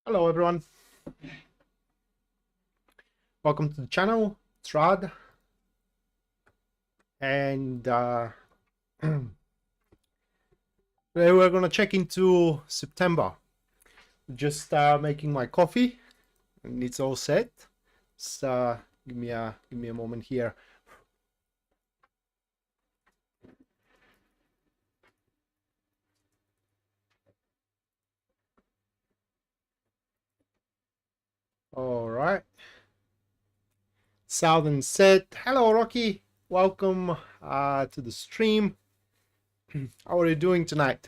Hello everyone, welcome to the channel. It's Rad, and today we're gonna check into September. Just making my coffee and it's all set. So give me a moment here. All right, Southern set. Hello Rocky, welcome to the stream. How are you doing tonight?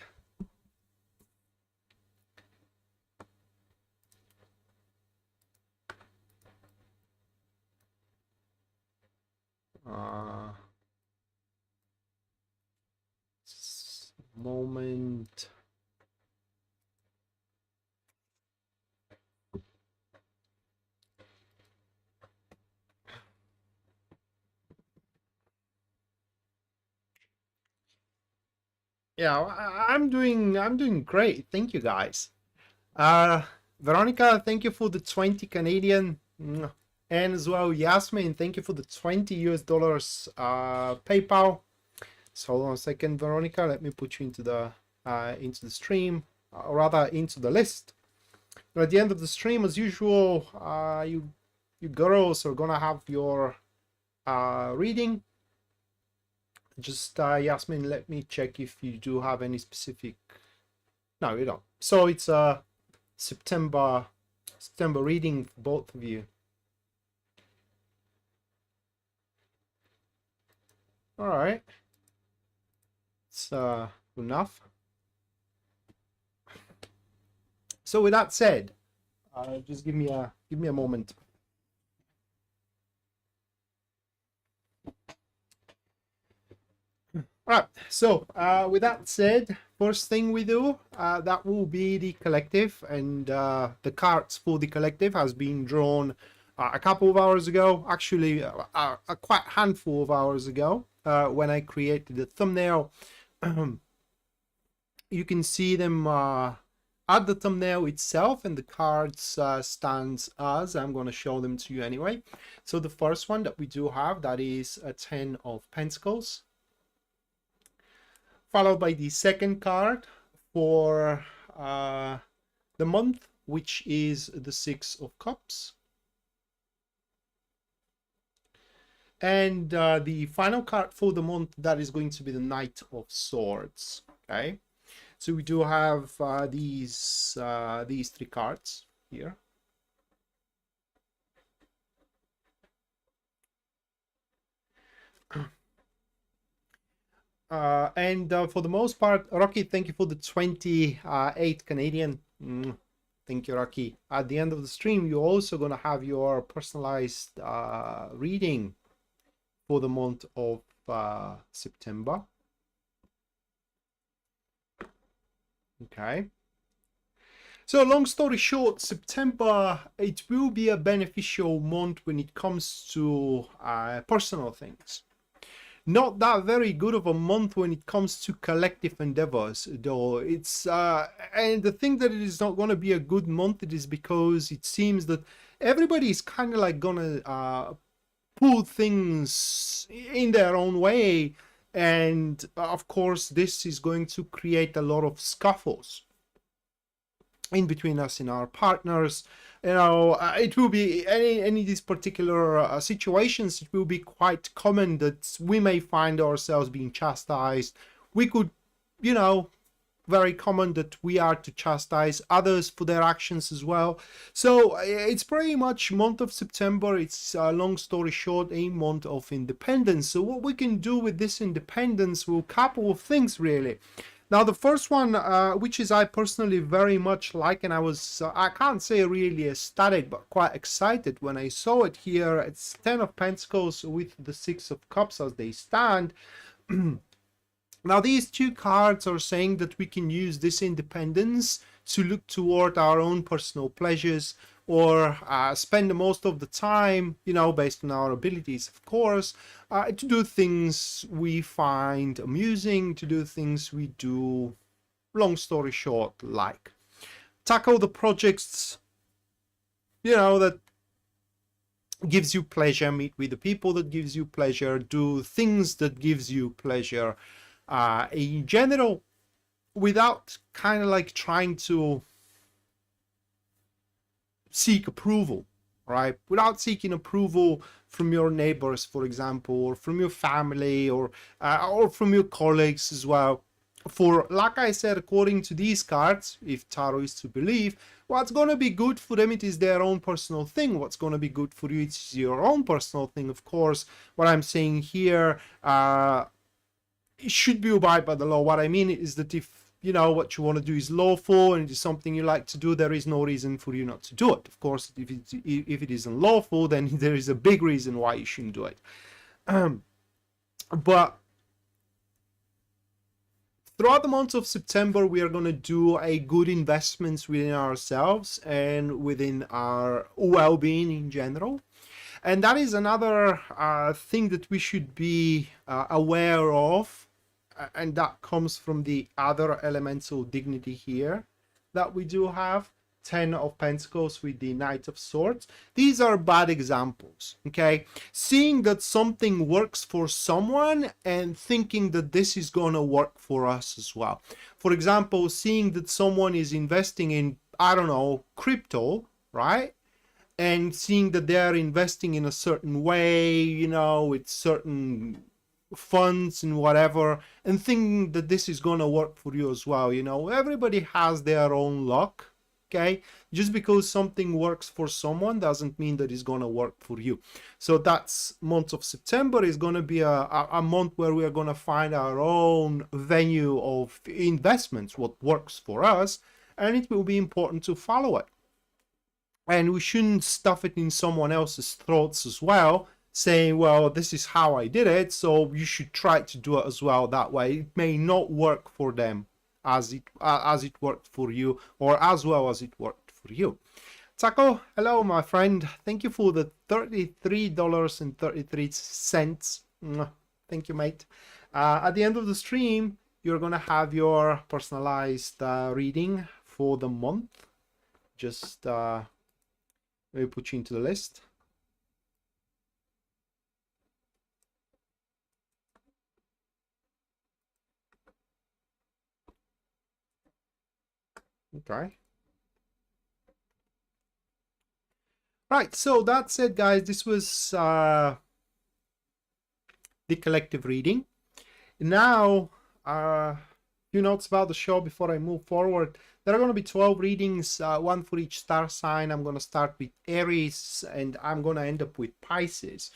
Moment. Yeah, I'm doing great. Thank you guys. Veronica, thank you for the 20 Canadian. And as well, Yasmin, thank you for the 20 US dollars PayPal. So hold on a second, Veronica, let me put you into the stream, or rather into the list. But at the end of the stream, as usual, you girls are gonna have your reading. Just Yasmin, let me check if you do have any specific. No, you don't. So it's a September reading for both of you. All right, it's enough. So with that said, just give me a moment. All right, so with that said, first thing we do, that will be the collective, and the cards for the collective has been drawn a couple of hours ago, actually a quite handful of hours ago, when I created the thumbnail. You can see them at the thumbnail itself, and the cards stands as, I'm going to show them to you anyway. So the first one that we do have, that is a 10 of Pentacles, followed by the second card for the month, which is the 6 of Cups. And the final card for the month, that is going to be the Knight of Swords. Okay, so we do have these three cards here. And for the most part, Rocky, thank you for the 28 Canadian. Thank you, Rocky. At the end of the stream, you're also going to have your personalized reading for the month of September. Okay. So long story short, September, it will be a beneficial month when it comes to personal things. Not that very good of a month when it comes to collective endeavors, though. It's and the thing that it is not going to be a good month, it is because it seems that everybody is kind of like gonna pull things in their own way, and of course this is going to create a lot of scuffles in between us and our partners. You know, it will be any of these particular situations, it will be quite common that we may find ourselves being chastised. We could, you know, very common that we are to chastise others for their actions as well. So it's pretty much month of September. It's long story short, a month of independence. So what we can do with this independence, will couple of things really. Now, the first one, which is I personally very much like, and I was, I can't say really ecstatic, but quite excited when I saw it here. It's 10 of Pentacles with the 6 of Cups as they stand. Now, these two cards are saying that we can use this independence to look toward our own personal pleasures, or spend the most of the time, you know, based on our abilities, of course, to do things we find amusing, to do things we do, long story short, like. Tackle the projects you know, that gives you pleasure, meet with the people that gives you pleasure, do things that gives you pleasure, in general, without kind of like trying to seek approval, right? Without seeking approval from your neighbors, for example, or from your family, or from your colleagues as well. For, like I said, according to these cards, if Tarot is to believe, what's going to be good for them, it is their own personal thing. What's going to be good for you, it's your own personal thing. Of course, what I'm saying here, it should be abide by the law. What I mean is that if, you know, what you want to do is lawful and it is something you like to do, there is no reason for you not to do it. Of course, if it isn't lawful, then there is a big reason why you shouldn't do it. But throughout the month of September, we are going to do a good investments within ourselves and within our well-being in general. And that is another thing that we should be aware of. And that comes from the other elemental dignity here that we do have. 10 of Pentacles with the Knight of Swords. These are bad examples, okay? Seeing that something works for someone and thinking that this is going to work for us as well. For example, seeing that someone is investing in, I don't know, crypto, right? And seeing that they're investing in a certain way, you know, with certain funds and whatever, and thinking that this is going to work for you as well. You know, everybody has their own luck. Okay, just because something works for someone doesn't mean that it's going to work for you. So that's month of September is going to be a month where we are going to find our own venue of investments, what works for us, and it will be important to follow it. And we shouldn't stuff it in someone else's throats as well, saying, well, this is how I did it, so you should try to do it as well that way. It may not work for them as it worked for you, or as well as it worked for you. Taco, hello my friend, thank you for the $33.33. Thank you, mate. At the end of the stream, you're gonna have your personalized reading for the month. Just let me put you into the list. Okay. Right, so that's it, guys. This was the collective reading. Now, a few notes about the show before I move forward. There are going to be 12 readings, one for each star sign. I'm going to start with Aries, and I'm going to end up with Pisces.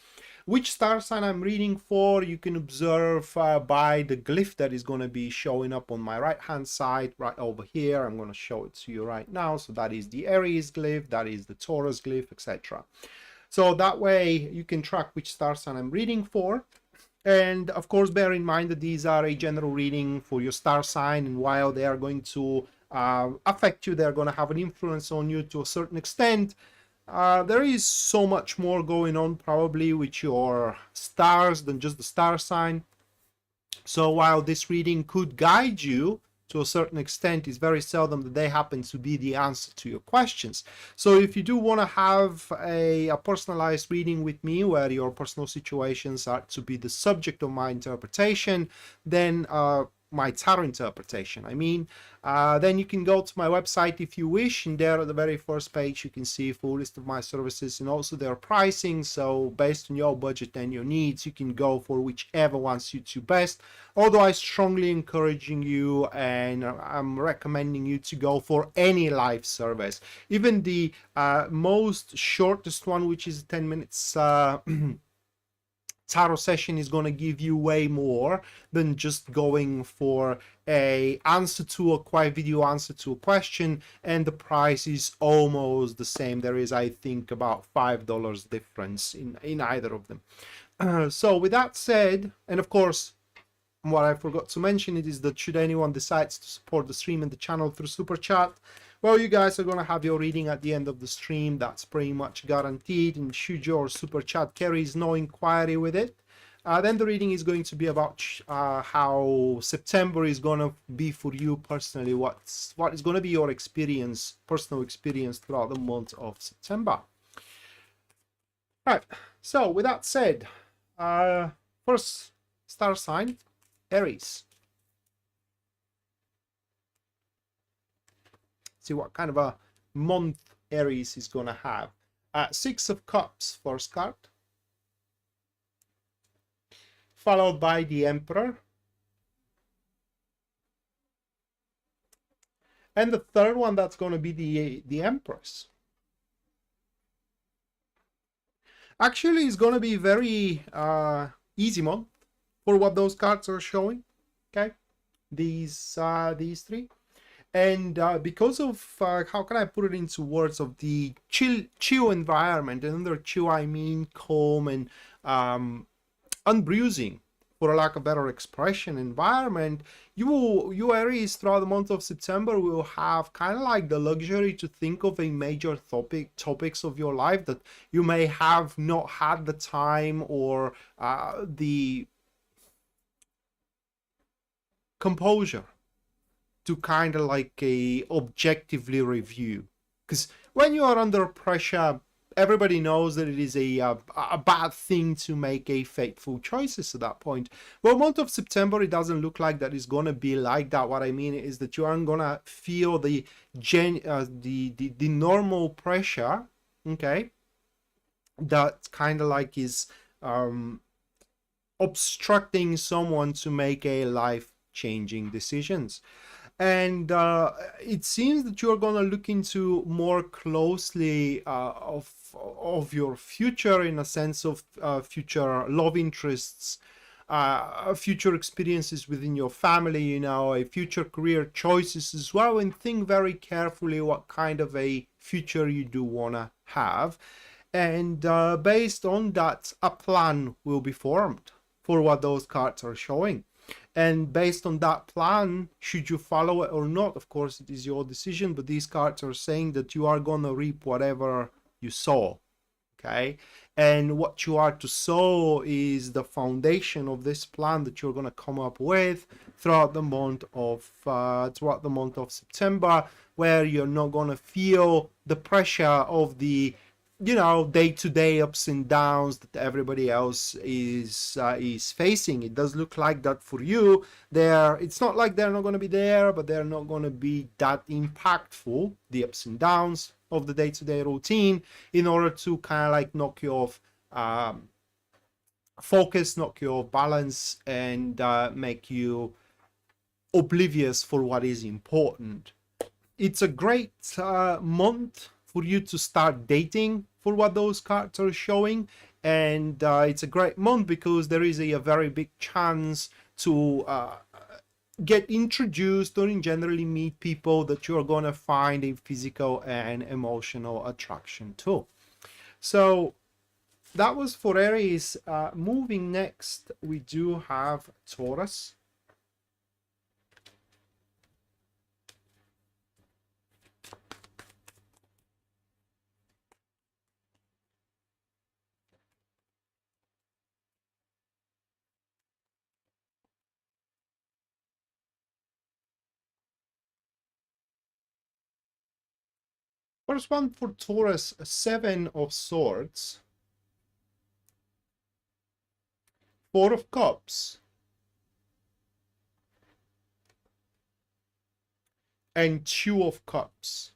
Which star sign I'm reading for, you can observe by the glyph that is going to be showing up on my right hand side right over here. I'm going to show it to you right now. So that is the Aries glyph, that is the Taurus glyph, etc. So that way you can track which star sign I'm reading for. And of course, bear in mind that these are a general reading for your star sign, and while they are going to affect you, they're going to have an influence on you to a certain extent. There is so much more going on probably with your stars than just the star sign. So while this reading could guide you to a certain extent, it's very seldom that they happen to be the answer to your questions. So if you do want to have a personalized reading with me where your personal situations are to be the subject of my interpretation, then my tarot interpretation, I mean, then you can go to my website if you wish, and there at the very first page you can see a full list of my services and also their pricing. So based on your budget and your needs, you can go for whichever one suits you best, although I strongly encouraging you and I'm recommending you to go for any live service, even the most shortest one, which is 10 minutes tarot session, is going to give you way more than just going for a video answer to a question, and the price is almost the same. There is, I think, about $5 difference in either of them. So with that said, and of course, what I forgot to mention it is that should anyone decides to support the stream and the channel through super chat, well, you guys are going to have your reading at the end of the stream. That's pretty much guaranteed. And should your super chat carries no inquiry with it, Then the reading is going to be about how September is going to be for you personally. What is going to be your experience, personal experience throughout the month of September. Right. So with that said, first star sign, Aries. See what kind of a month Aries is going to have. Six of Cups, first card. Followed by the Emperor. And the third one, that's going to be the Empress. Actually, it's going to be very easy month for what those cards are showing. Okay, these three. And because of, how can I put it into words, of the chill environment, and under chill I mean calm and unbruising, for a lack of better expression, environment, you Aries throughout the month of September will have kind of like the luxury to think of a major topics of your life that you may have not had the time or the composure to kind of like objectively review. Because when you are under pressure, everybody knows that it is a bad thing to make a fateful choices at that point. Well, month of September, it doesn't look like that is going to be like that. What I mean is that you aren't going to feel the normal pressure, okay, that kind of like is obstructing someone to make a life-changing decisions. And it seems that you're going to look into more closely of your future, in a sense of future love interests, future experiences within your family, you know, a future career choices as well, and think very carefully what kind of a future you do want to have. And based on that, a plan will be formed for what those cards are showing. And based on that plan, should you follow it or not, of course, it is your decision, but these cards are saying that you are going to reap whatever you sow, okay? And what you are to sow is the foundation of this plan that you're going to come up with throughout the month of September, where you're not going to feel the pressure of the, you know, day-to-day ups and downs that everybody else is facing. It does look like that for you. It's not like they're not going to be there, but they're not going to be that impactful, the ups and downs of the day-to-day routine, in order to kind of like knock you off focus, knock you off balance, and make you oblivious for what is important. It's a great month for you to start dating, for what those cards are showing. And it's a great month because there is a very big chance to get introduced or in generally meet people that you're going to find a physical and emotional attraction to. So that was for Aries. Moving next, we do have Taurus. First one for Taurus, Seven of Swords, Four of Cups, and Two of Cups.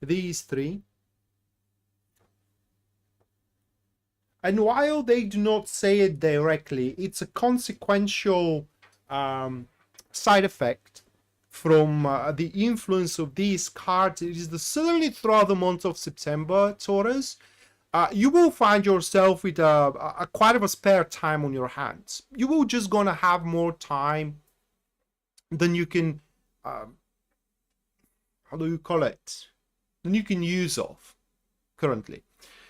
These three. And while they do not say it directly, it's a consequential side effect from the influence of these cards. It is certainly throughout the month of September, Taurus, you will find yourself with a quite of a spare time on your hands. You will just gonna have more time than you can, how do you call it? Than you can use of currently.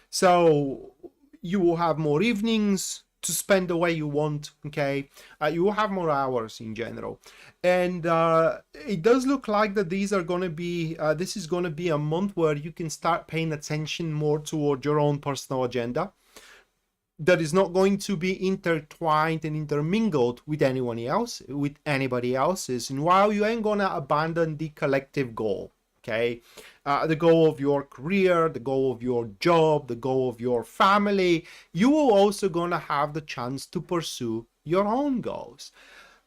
So you will have more evenings to spend the way you want, okay? You will have more hours in general. And it does look like that these are going to be, this is going to be a month where you can start paying attention more toward your own personal agenda. that is not going to be intertwined and intermingled with anyone else, with anybody else's. And while you ain't gonna abandon the collective goal, okay, the goal of your career, the goal of your job, the goal of your family, you will also gonna have the chance to pursue your own goals.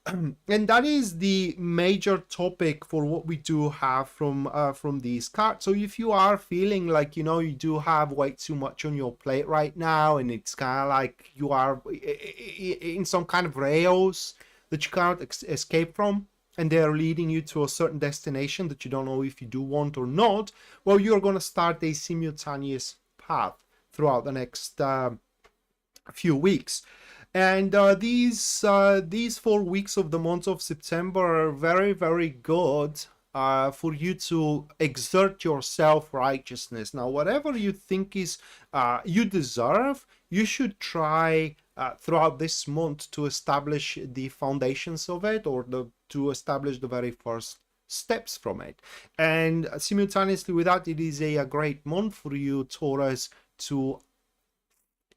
And that is the major topic for what we do have from these cards. So if you are feeling like, you know, you do have way too much on your plate right now, and it's kind of like you are in some kind of rails that you cannot escape from, and they are leading you to a certain destination that you don't know if you do want or not, well, you're going to start a simultaneous path throughout the next few weeks. And these 4 weeks of the month of September are very, very good for you to exert your self-righteousness. Now, whatever you think is you deserve, you should try throughout this month to establish the foundations of it, or to establish the very first steps from it. And simultaneously with that, it is a great month for you, Taurus, to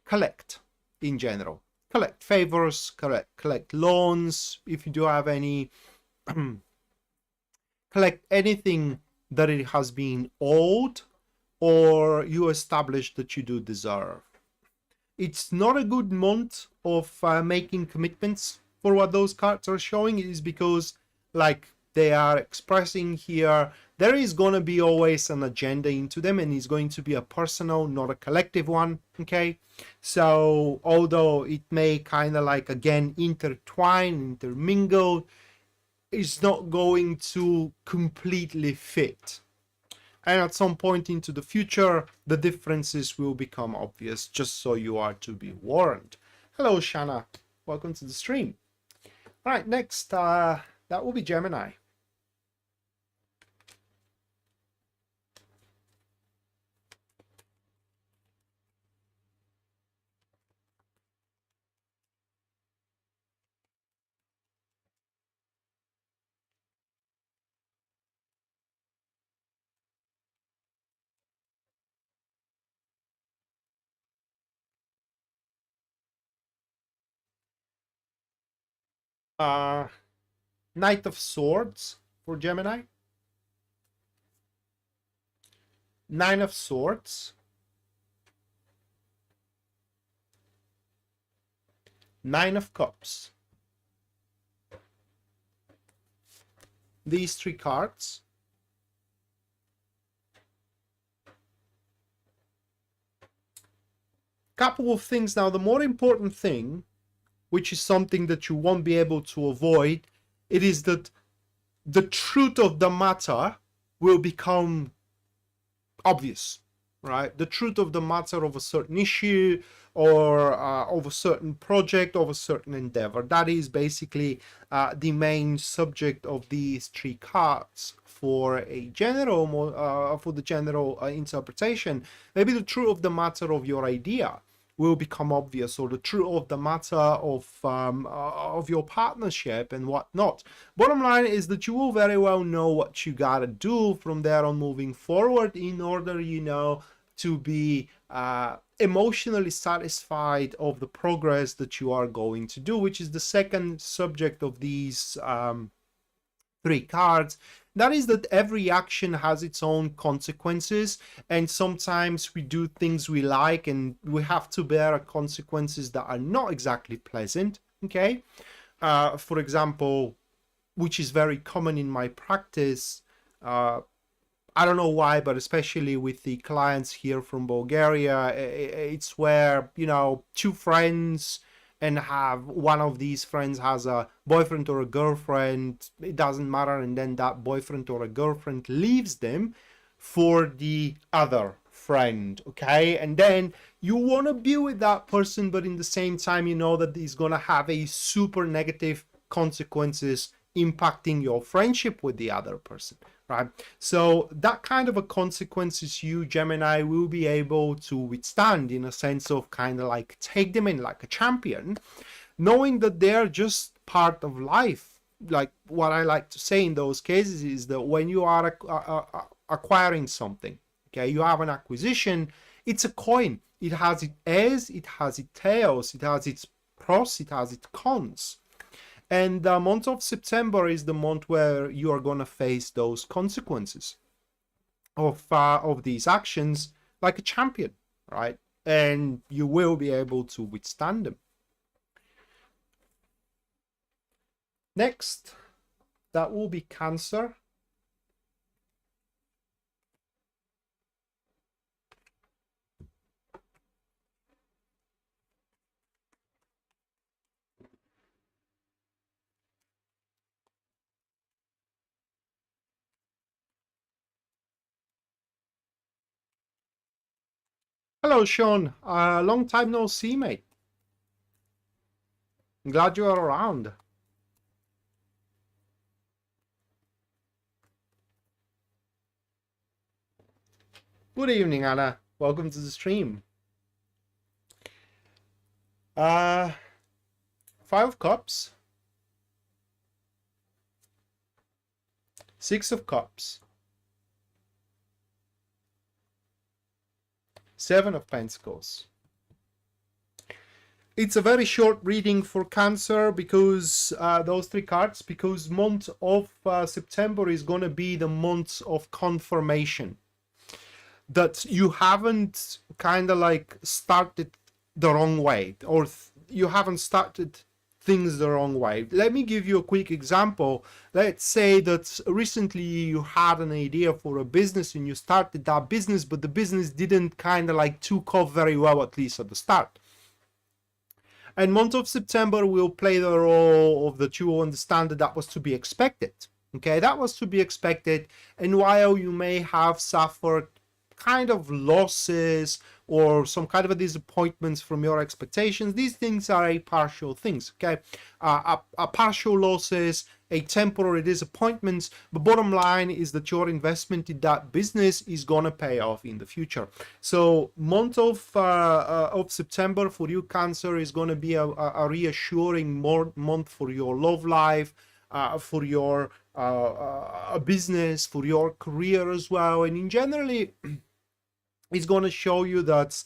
collect in general. Collect favors, collect loans, if you do have any, collect anything that it has been owed or you establish that you do deserve. It's not a good month of making commitments for what those cards are showing. It is because, like they are expressing here, there is going to be always an agenda into them, and it's going to be a personal, not a collective one, okay? So although it may kind of like, again, intertwine, intermingle, it's not going to completely fit. And at some point into the future, the differences will become obvious, just so you are to be warned. Hello, Shanna. Welcome to the stream. All right, next, that will be Gemini. Knight of Swords for Gemini. Nine of Swords. Nine of Cups. These three cards. Couple of things now. The more important thing, which is something that you won't be able to avoid, it is that the truth of the matter will become obvious, right? The truth of the matter of a certain issue, or of a certain project, of a certain endeavor. That is basically the main subject of these three cards for a general, for the general interpretation. Maybe the truth of the matter of your idea will become obvious, or the truth of the matter of your partnership and whatnot. Bottom line is that you will very well know what you gotta do from there on moving forward in order, you know, to be emotionally satisfied of the progress that you are going to do, which is the second subject of these three cards. That is that every action has its own consequences, and sometimes we do things we like and we have to bear consequences that are not exactly pleasant, okay? For example, which is very common in my practice, I don't know why, but especially with the clients here from Bulgaria, it's where, you know, two friends, and have one of these friends has a boyfriend or a girlfriend, it doesn't matter, and then that boyfriend or a girlfriend leaves them for the other friend, okay? And then you want to be with that person, but in the same time you know that he's gonna have a super negative consequences impacting your friendship with the other person, right? So that kind of a consequences you, Gemini, will be able to withstand, in a sense of kind of like take them in like a champion, knowing that they're just part of life. Like what I like to say in those cases is that when you are acquiring something, okay, you have an acquisition, It's a coin. It has its heirs, it has its tails, it has its pros, it has its cons. And the month of September is the month where you are going to face those consequences of these actions like a champion, right? And you will be able to withstand them. Next, that will be Cancer. Hello, Sean. Long time no see, mate. I'm glad you are around. Good evening, Anna. Welcome to the stream. 5 of Cups. 6 of Cups. 7 of Pentacles. It's a very short reading for Cancer because those 3 cards, because month of September is going to be the month of confirmation. That you haven't kind of like started the wrong way, or you haven't started things the wrong way. Let me give you a quick example. Let's say that recently you had an idea for a business and you started that business, but the business didn't kind of like took off very well, at least at the start. And month of September will play the role of that you understand that that was to be expected. Okay, that was to be expected. And while you may have suffered kind of losses or some kind of a disappointments from your expectations, these things are a partial things. Okay, a partial losses, a temporary disappointments, but bottom line is that your investment in that business is gonna pay off in the future. So month of September for you, Cancer, is gonna be a reassuring month for your love life, for your business, for your career as well, and in generally it's going to show you that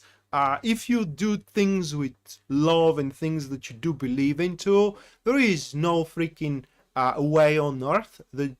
if you do things with love and things that you do believe into, there is no freaking way on earth that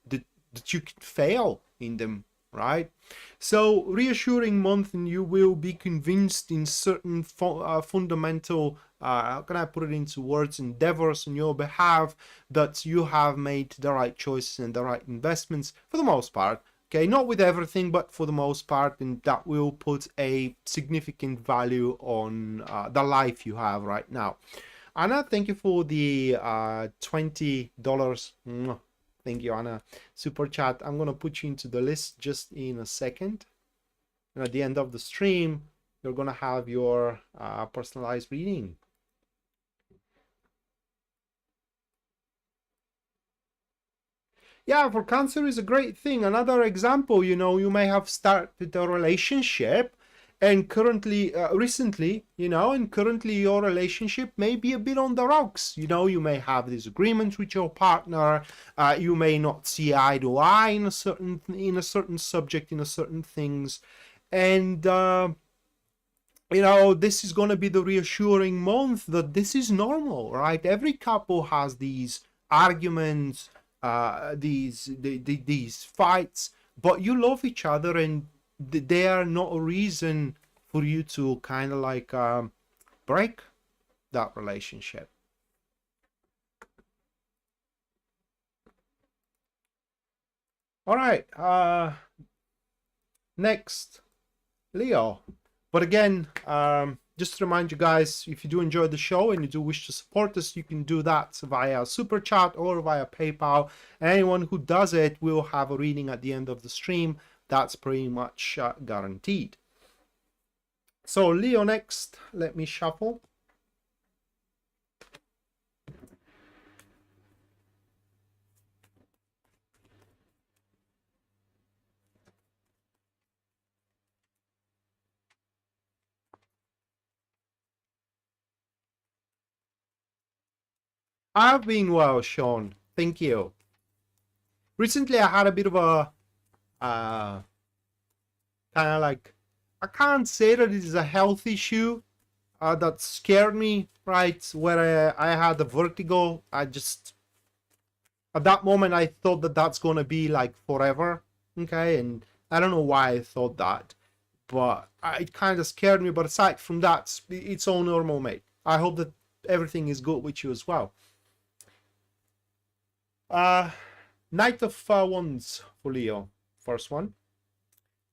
you can fail in them, right? So reassuring month, and you will be convinced in certain fundamental how can I put it into words, endeavors on your behalf, that you have made the right choices and the right investments for the most part. Okay, not with everything, but for the most part, and that will put a significant value on the life you have right now. Anna, thank you for the $20. Thank you, Anna. Super chat. I'm gonna put you into the list just in a second, and at the end of the stream, you're gonna have your personalized reading. Yeah, for Cancer is a great thing. Another example, you know, you may have started a relationship and currently, recently, you know, and currently your relationship may be a bit on the rocks. You know, you may have disagreements with your partner. You may not see eye to eye in a certain subject, in a certain things. And, you know, this is going to be the reassuring month that this is normal, right? Every couple has these arguments, these fights, but you love each other, and they are not a reason for you to kind of like break that relationship. All right, next, Leo. But again, just to remind you guys, if you do enjoy the show and you do wish to support us, you can do that via Super Chat or via PayPal. And anyone who does it will have a reading at the end of the stream. That's pretty much guaranteed. So Leo next, let me shuffle. I've been well, Sean. Thank you. Recently, I had a bit of a kind of like I can't say that it is a health issue that scared me, right? Where I had a vertigo. I just, at that moment, I thought that that's going to be like forever. Okay. And I don't know why I thought that, but it kind of scared me. But aside from that, it's all normal, mate. I hope that everything is good with you as well. Knight of Wands for Leo, first one,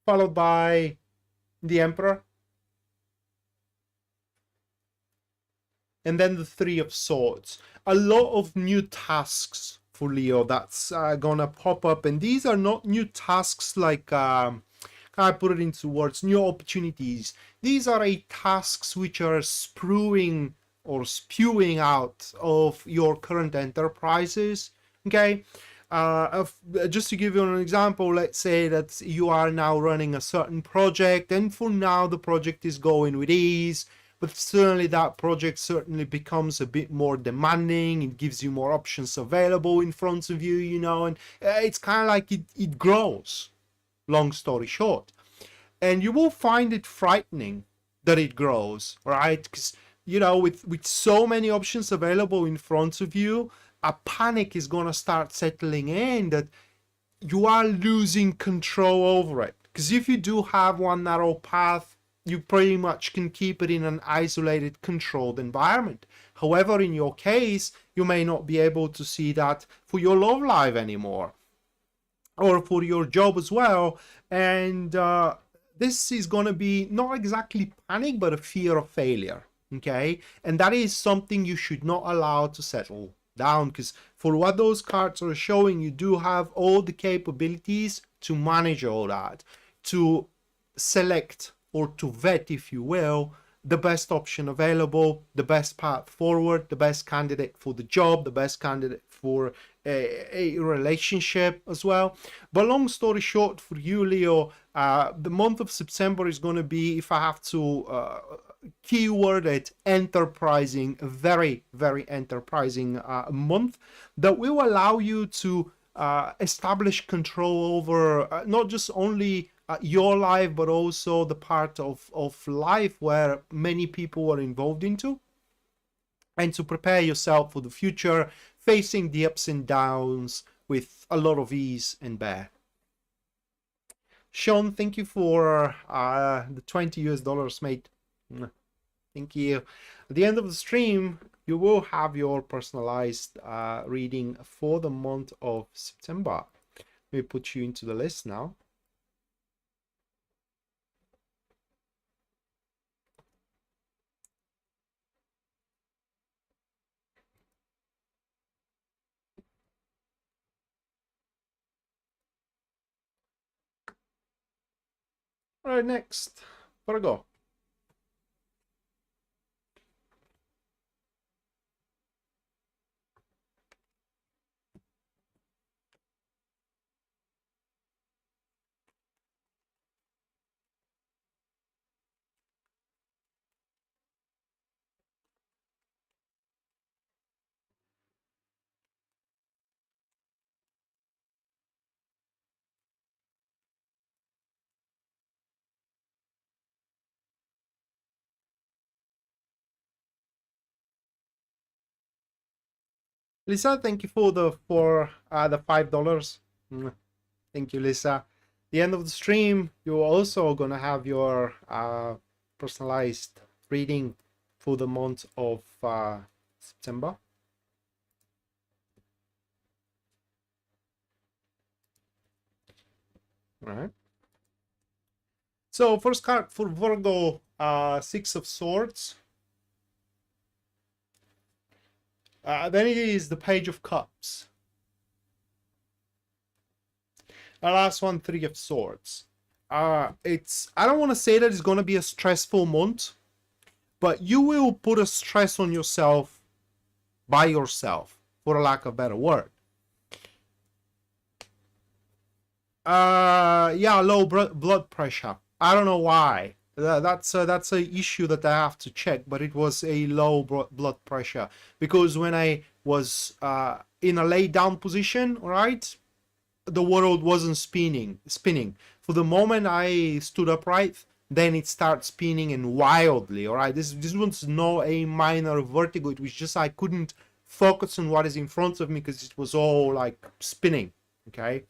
followed by the Emperor, and then the Three of Swords. A lot of new tasks for Leo that's gonna pop up, and these are not new tasks like can I put it into words, new opportunities. These are tasks which are spewing out of your current enterprises. Okay, just to give you an example, let's say that you are now running a certain project, and for now the project is going with ease, but certainly that project certainly becomes a bit more demanding. It gives you more options available in front of you, you know, and it's kind of like it grows, long story short. And you will find it frightening that it grows, right? Because, you know, with so many options available in front of you, a panic is going to start settling in that you are losing control over it. Because if you do have one narrow path, you pretty much can keep it in an isolated, controlled environment. However, in your case, you may not be able to see that for your love life anymore, or for your job as well. And this is going to be not exactly panic, but a fear of failure. Okay, and that is something you should not allow to settle down, because for what those cards are showing, you do have all the capabilities to manage all that, to select or to vet, if you will, the best option available, the best path forward, the best candidate for the job, the best candidate for a relationship as well. But long story short, for you, Leo, the month of September is going to be, if I have to keyword it, enterprising, very, very enterprising month that will allow you to establish control over not just only your life, but also the part of life where many people are involved into, and to prepare yourself for the future, facing the ups and downs with a lot of ease and bear. Sean, thank you for the $20 mate. Thank you. At the end of the stream, you will have your personalized reading for the month of September. Let me put you into the list now. All right, next, Virgo. Lisa, thank you for the $5. Thank you, Lisa. The end of the stream, you're also gonna have your personalized reading for the month of September. All right. So first card for Virgo, Six of Swords. Then it is the Page of Cups. The last one, Three of Swords. I don't want to say that it's going to be a stressful month, but you will put a stress on yourself by yourself, for a lack of a better word. Yeah, low blood pressure. I don't know why. That's a issue that I have to check, but it was a low blood pressure because when I was in a lay down position, right, the world wasn't spinning. For the moment I stood upright, then it starts spinning and wildly. All right, this was not a minor vertigo. It was just I couldn't focus on what is in front of me because it was all like spinning. Okay,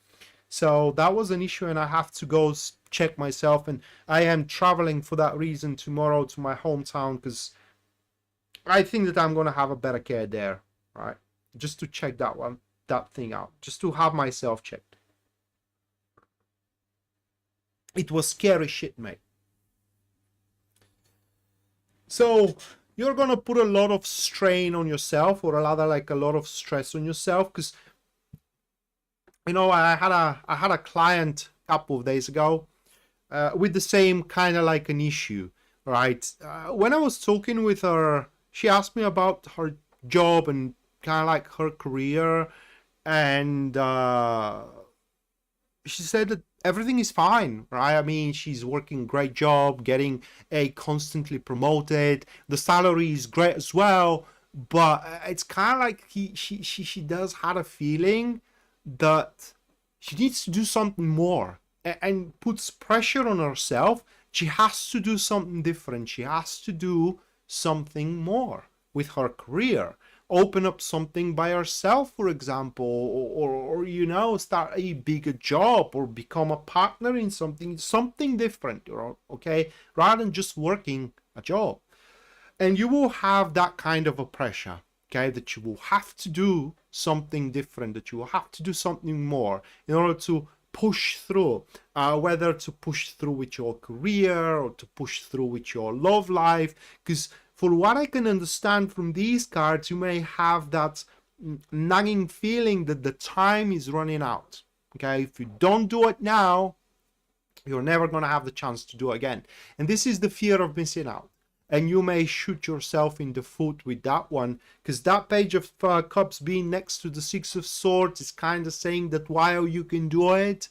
so that was an issue, and I have to go check myself. And I am traveling for that reason tomorrow to my hometown because I think that I'm gonna have a better care there, right? Just to check that thing out, just to have myself checked. It was scary shit, mate. So you're gonna put a lot of strain on yourself, or rather like a lot of stress on yourself, because you know I had a client a couple of days ago with the same kind of like an issue, right? When I was talking with her, she asked me about her job and kind of like her career, and she said that everything is fine, right? I mean, she's working great job, getting a constantly promoted. The salary is great as well, but it's kind of like she does have a feeling that she needs to do something more and puts pressure on herself. She has to do something different. She has to do something more with her career. Open up something by herself, for example, or you know, start a bigger job or become a partner in something different, okay, rather than just working a job. And you will have that kind of a pressure, okay, that you will have to do something different, that you will have to do something more in order to push through, whether to push through with your career or to push through with your love life. Because for what I can understand from these cards, you may have that nagging feeling that the time is running out. Okay, if you don't do it now, you're never going to have the chance to do it again. And this is the fear of missing out. And you may shoot yourself in the foot with that one, because that Page of Cups being next to the Six of Swords is kind of saying that while you can do it,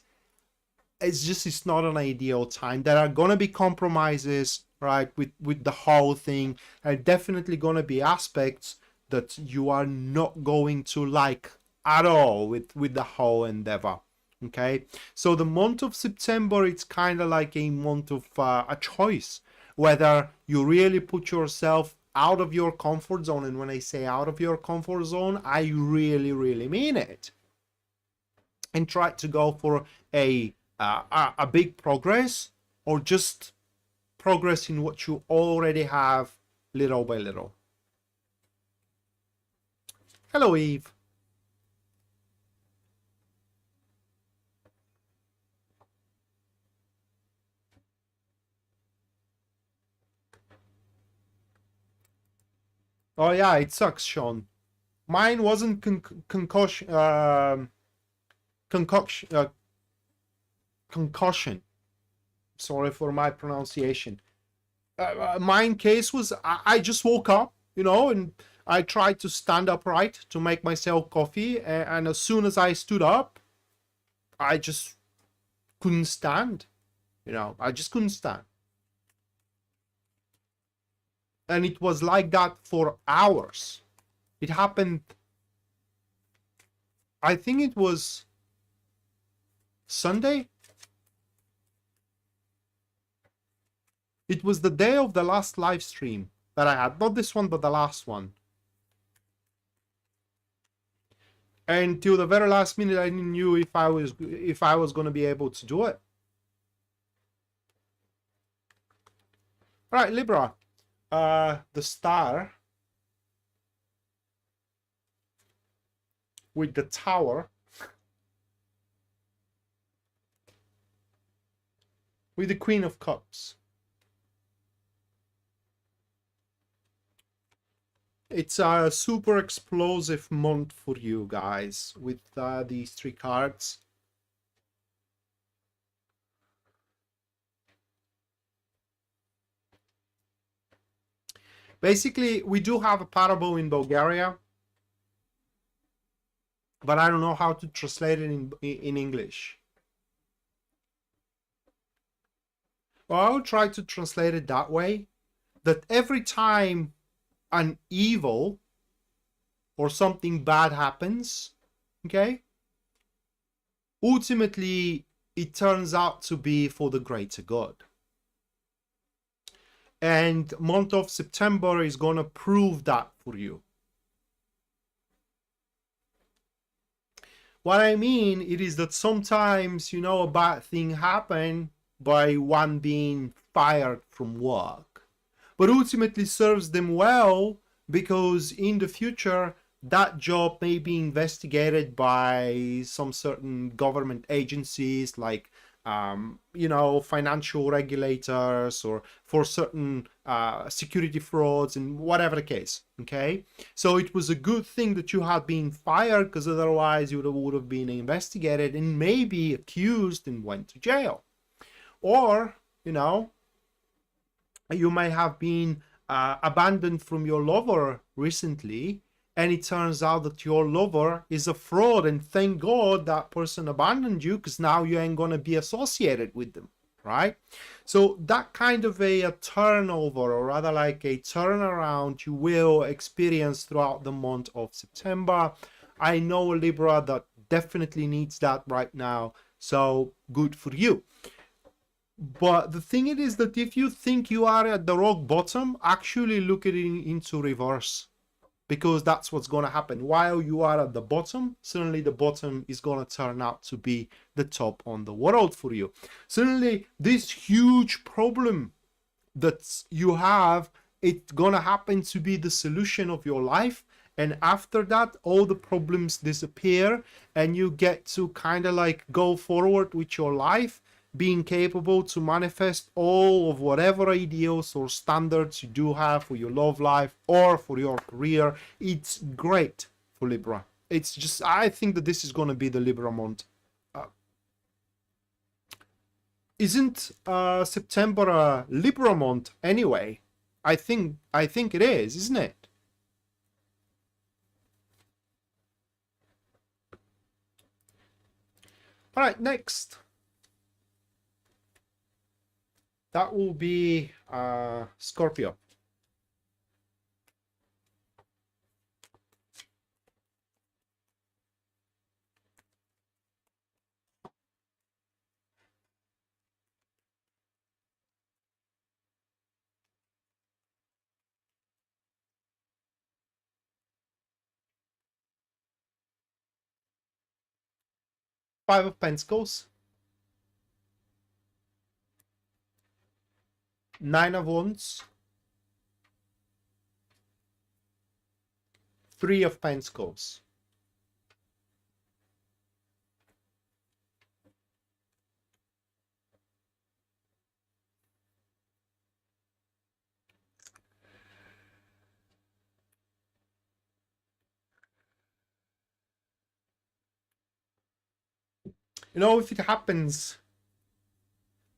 it's not an ideal time. There are going to be compromises, right, with the whole thing. There are definitely going to be aspects that you are not going to like at all with the whole endeavor. Okay, so the month of September, it's kind of like a month of a choice, whether you really put yourself out of your comfort zone. And when I say out of your comfort zone, I really mean it, and try to go for a big progress, or just progress in what you already have little by little. Hello, Eve. Oh yeah, it sucks, Sean. Mine wasn't concussion. Sorry for my pronunciation. Mine case was I just woke up, you know, and I tried to stand upright to make myself coffee, and as soon as I stood up, I just couldn't stand. You know, I just couldn't stand. And it was like that for hours. It happened, I think it was Sunday. It was the day of the last live stream that I had. Not this one, but the last one. And till the very last minute, I didn't know if I was going to be able to do it. All right, Libra. The star with the tower with the Queen of Cups. It's a super explosive month for you guys with these three cards. Basically, we do have a parable in Bulgaria, but I don't know how to translate it in English. Well, I'll try to translate it that way, that every time an evil or something bad happens, okay, ultimately it turns out to be for the greater good. And month of September is going to prove that for you. What I mean, it is that sometimes, you know, a bad thing happen by one being fired from work, but ultimately serves them well, because in the future that job may be investigated by some certain government agencies, like you know, financial regulators, or for certain security frauds, and whatever the case. Okay, so it was a good thing that you had been fired, because otherwise you would have been investigated and maybe accused and went to jail. Or, you know, you may have been abandoned from your lover recently, and it turns out that your lover is a fraud, and thank God that person abandoned you, because now you ain't going to be associated with them, right? So that kind of a turnover, or rather like a turnaround, you will experience throughout the month of September. I know a Libra that definitely needs that right now, so good for you. But the thing it is that if you think you are at the rock bottom, actually look at it into reverse, because that's what's going to happen. While you are at the bottom, suddenly the bottom is going to turn out to be the top on the world for you. Suddenly this huge problem that you have, it's going to happen to be the solution of your life. And after that, all the problems disappear, and you get to kind of like go forward with your life, being capable to manifest all of whatever ideals or standards you do have for your love life or for your career. It's great for Libra. It's just, I think that this is going to be the Libra month. Isn't September a Libra month anyway? I think it is, isn't it? All right, next. That will be Scorpio. Five of Pentacles, Nine of Wands, Three of Pentacles. You know, if it happens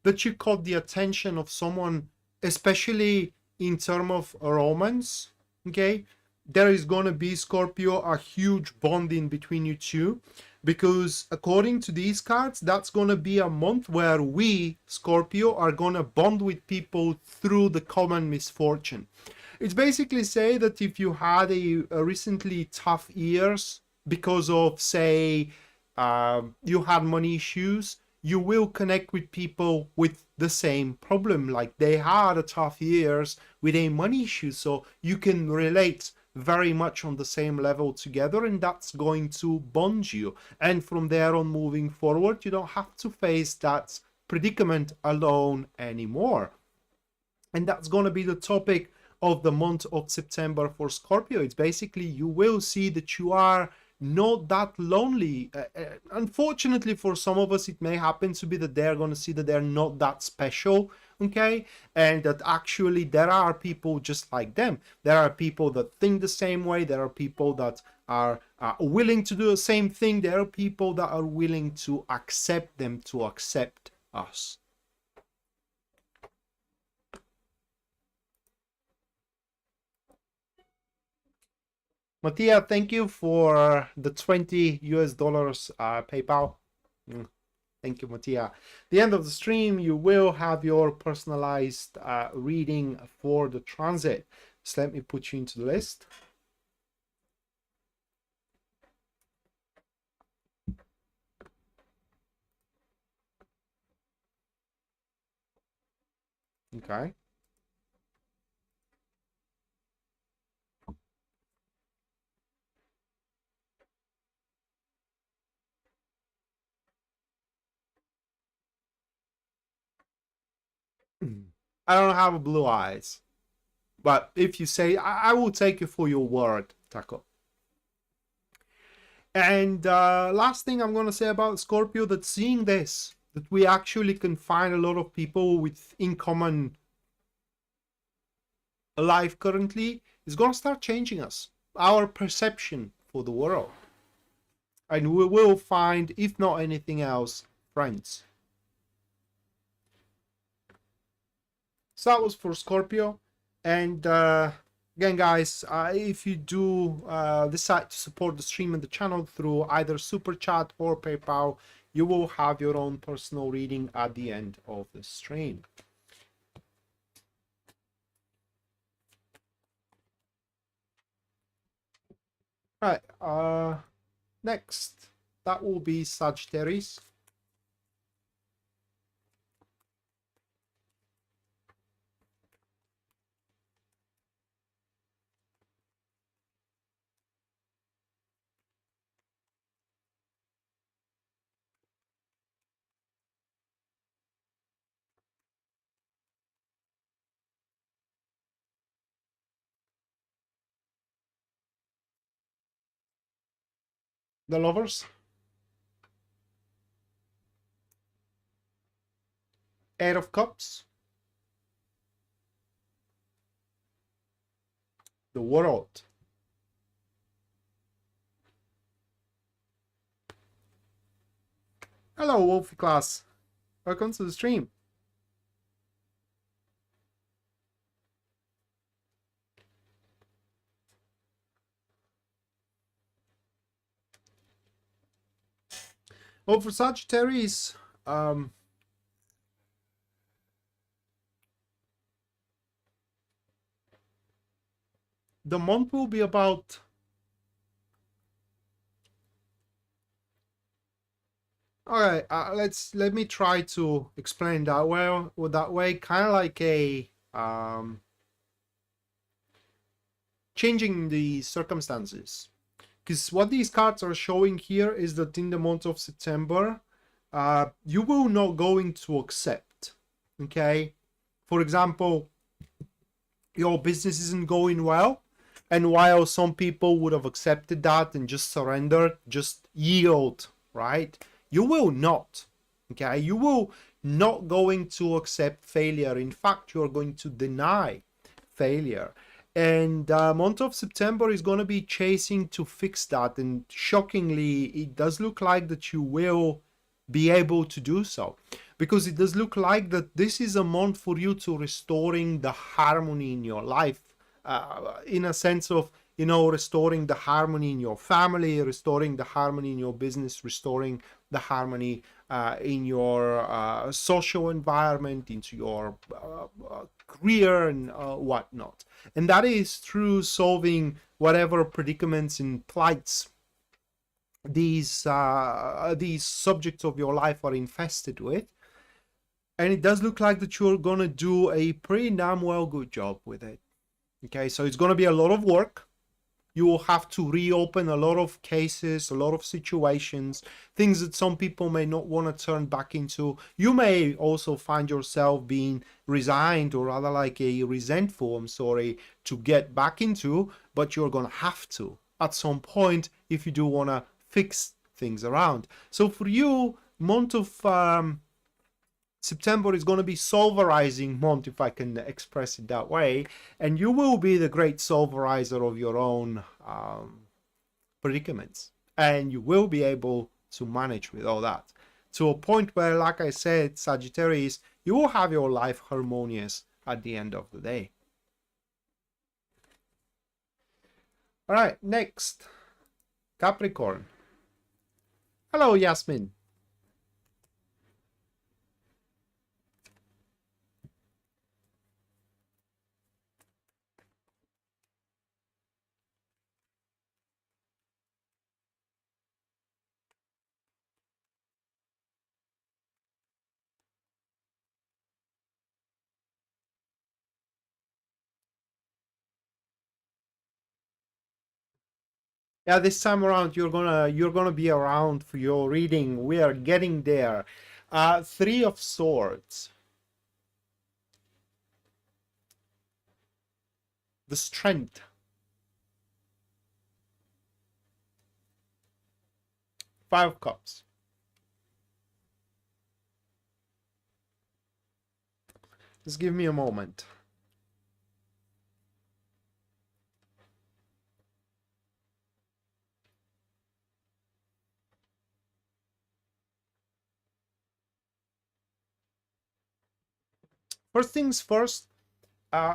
that you caught the attention of someone, especially in terms of romance, okay, there is going to be, Scorpio, a huge bonding between you two, because according to these cards, that's going to be a month where we, Scorpio, are going to bond with people through the common misfortune. It's basically say that if you had a recently tough years because of, say, you had money issues, you will connect with people with the same problem, like they had a tough years with a money issue, so you can relate very much on the same level together, and that's going to bond you. And from there on moving forward, you don't have to face that predicament alone anymore. And that's going to be the topic of the month of September for Scorpio. It's basically, you will see that you are not that lonely. Unfortunately for some of us, it may happen to be that they're going to see that they're not that special, okay, and that actually there are people just like them. There are people that think the same way. There are people that are willing to do the same thing. There are people that are willing to accept them, to accept us. Mattia, thank you for the $20 PayPal. Thank you, Mattia. The end of the stream, you will have your personalized reading for the transit. So let me put you into the list. Okay. I don't have blue eyes. But if you say, I will take you for your word, Taco. And last thing I'm going to say about Scorpio, that seeing this, that we actually can find a lot of people with in common life currently, is going to start changing us, our perception for the world. And we will find, if not anything else, friends. So that was for Scorpio. And again, guys, if you do decide to support the stream and the channel through either Super Chat or PayPal, you will have your own personal reading at the end of the stream. Right, next, that will be Sagittarius. The Lovers, Eight of Cups, the World, hello Wolfie class, welcome to the stream. Well, for Sagittarius, the month will be about all right, let me try to explain that way, kind of like a changing the circumstances. Because what these cards are showing here is that in the month of September, you will not going to accept, okay? For example, your business isn't going well, and while some people would have accepted that and just surrendered, just yield, right? You will not, okay? You will not going to accept failure. In fact, you're going to deny failure. And month of September is going to be chasing to fix that. And shockingly, it does look like that you will be able to do so. Because it does look like that this is a month for you to restoring the harmony in your life. In a sense of, you know, restoring the harmony in your family, restoring the harmony in your business, restoring the harmony in your social environment, into your career and whatnot. And that is through solving whatever predicaments and plights these subjects of your life are infested with. And it does look like that you're gonna do a pretty damn well good job with it. Okay, so it's gonna be a lot of work. You will have to reopen a lot of cases, a lot of situations, things that some people may not want to turn back into. You may also find yourself being resigned, or rather like a resentful, I'm sorry, to get back into, but you're going to have to at some point if you do want to fix things around. So for you, month of September is going to be solverizing month, if I can express it that way, and you will be the great solverizer of your own predicaments, and you will be able to manage with all that to a point where, like I said, Sagittarius, you will have your life harmonious at the end of the day. All right, next, Capricorn. Hello, Yasmin. Yeah, this time around you're gonna be around for your reading. We are getting there. Three of Swords. the strength. Five of Cups. Just give me a moment. First things first,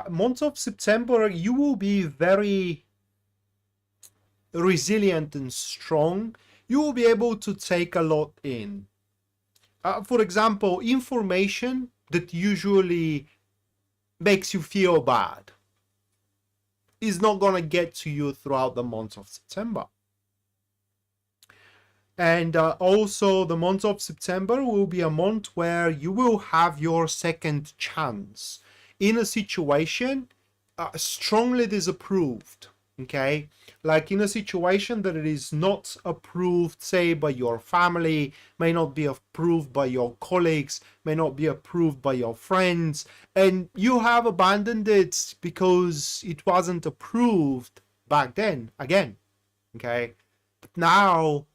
month of September, you will be very resilient and strong. You will be able to take a lot in. For example, information that usually makes you feel bad is not going to get to you throughout the month of September. And also the month of September will be a month where you will have your second chance in a situation strongly disapproved. Okay, like in a situation that it is not approved, say by your family, may not be approved by your colleagues, may not be approved by your friends, and you have abandoned it because it wasn't approved back then again. Okay, but now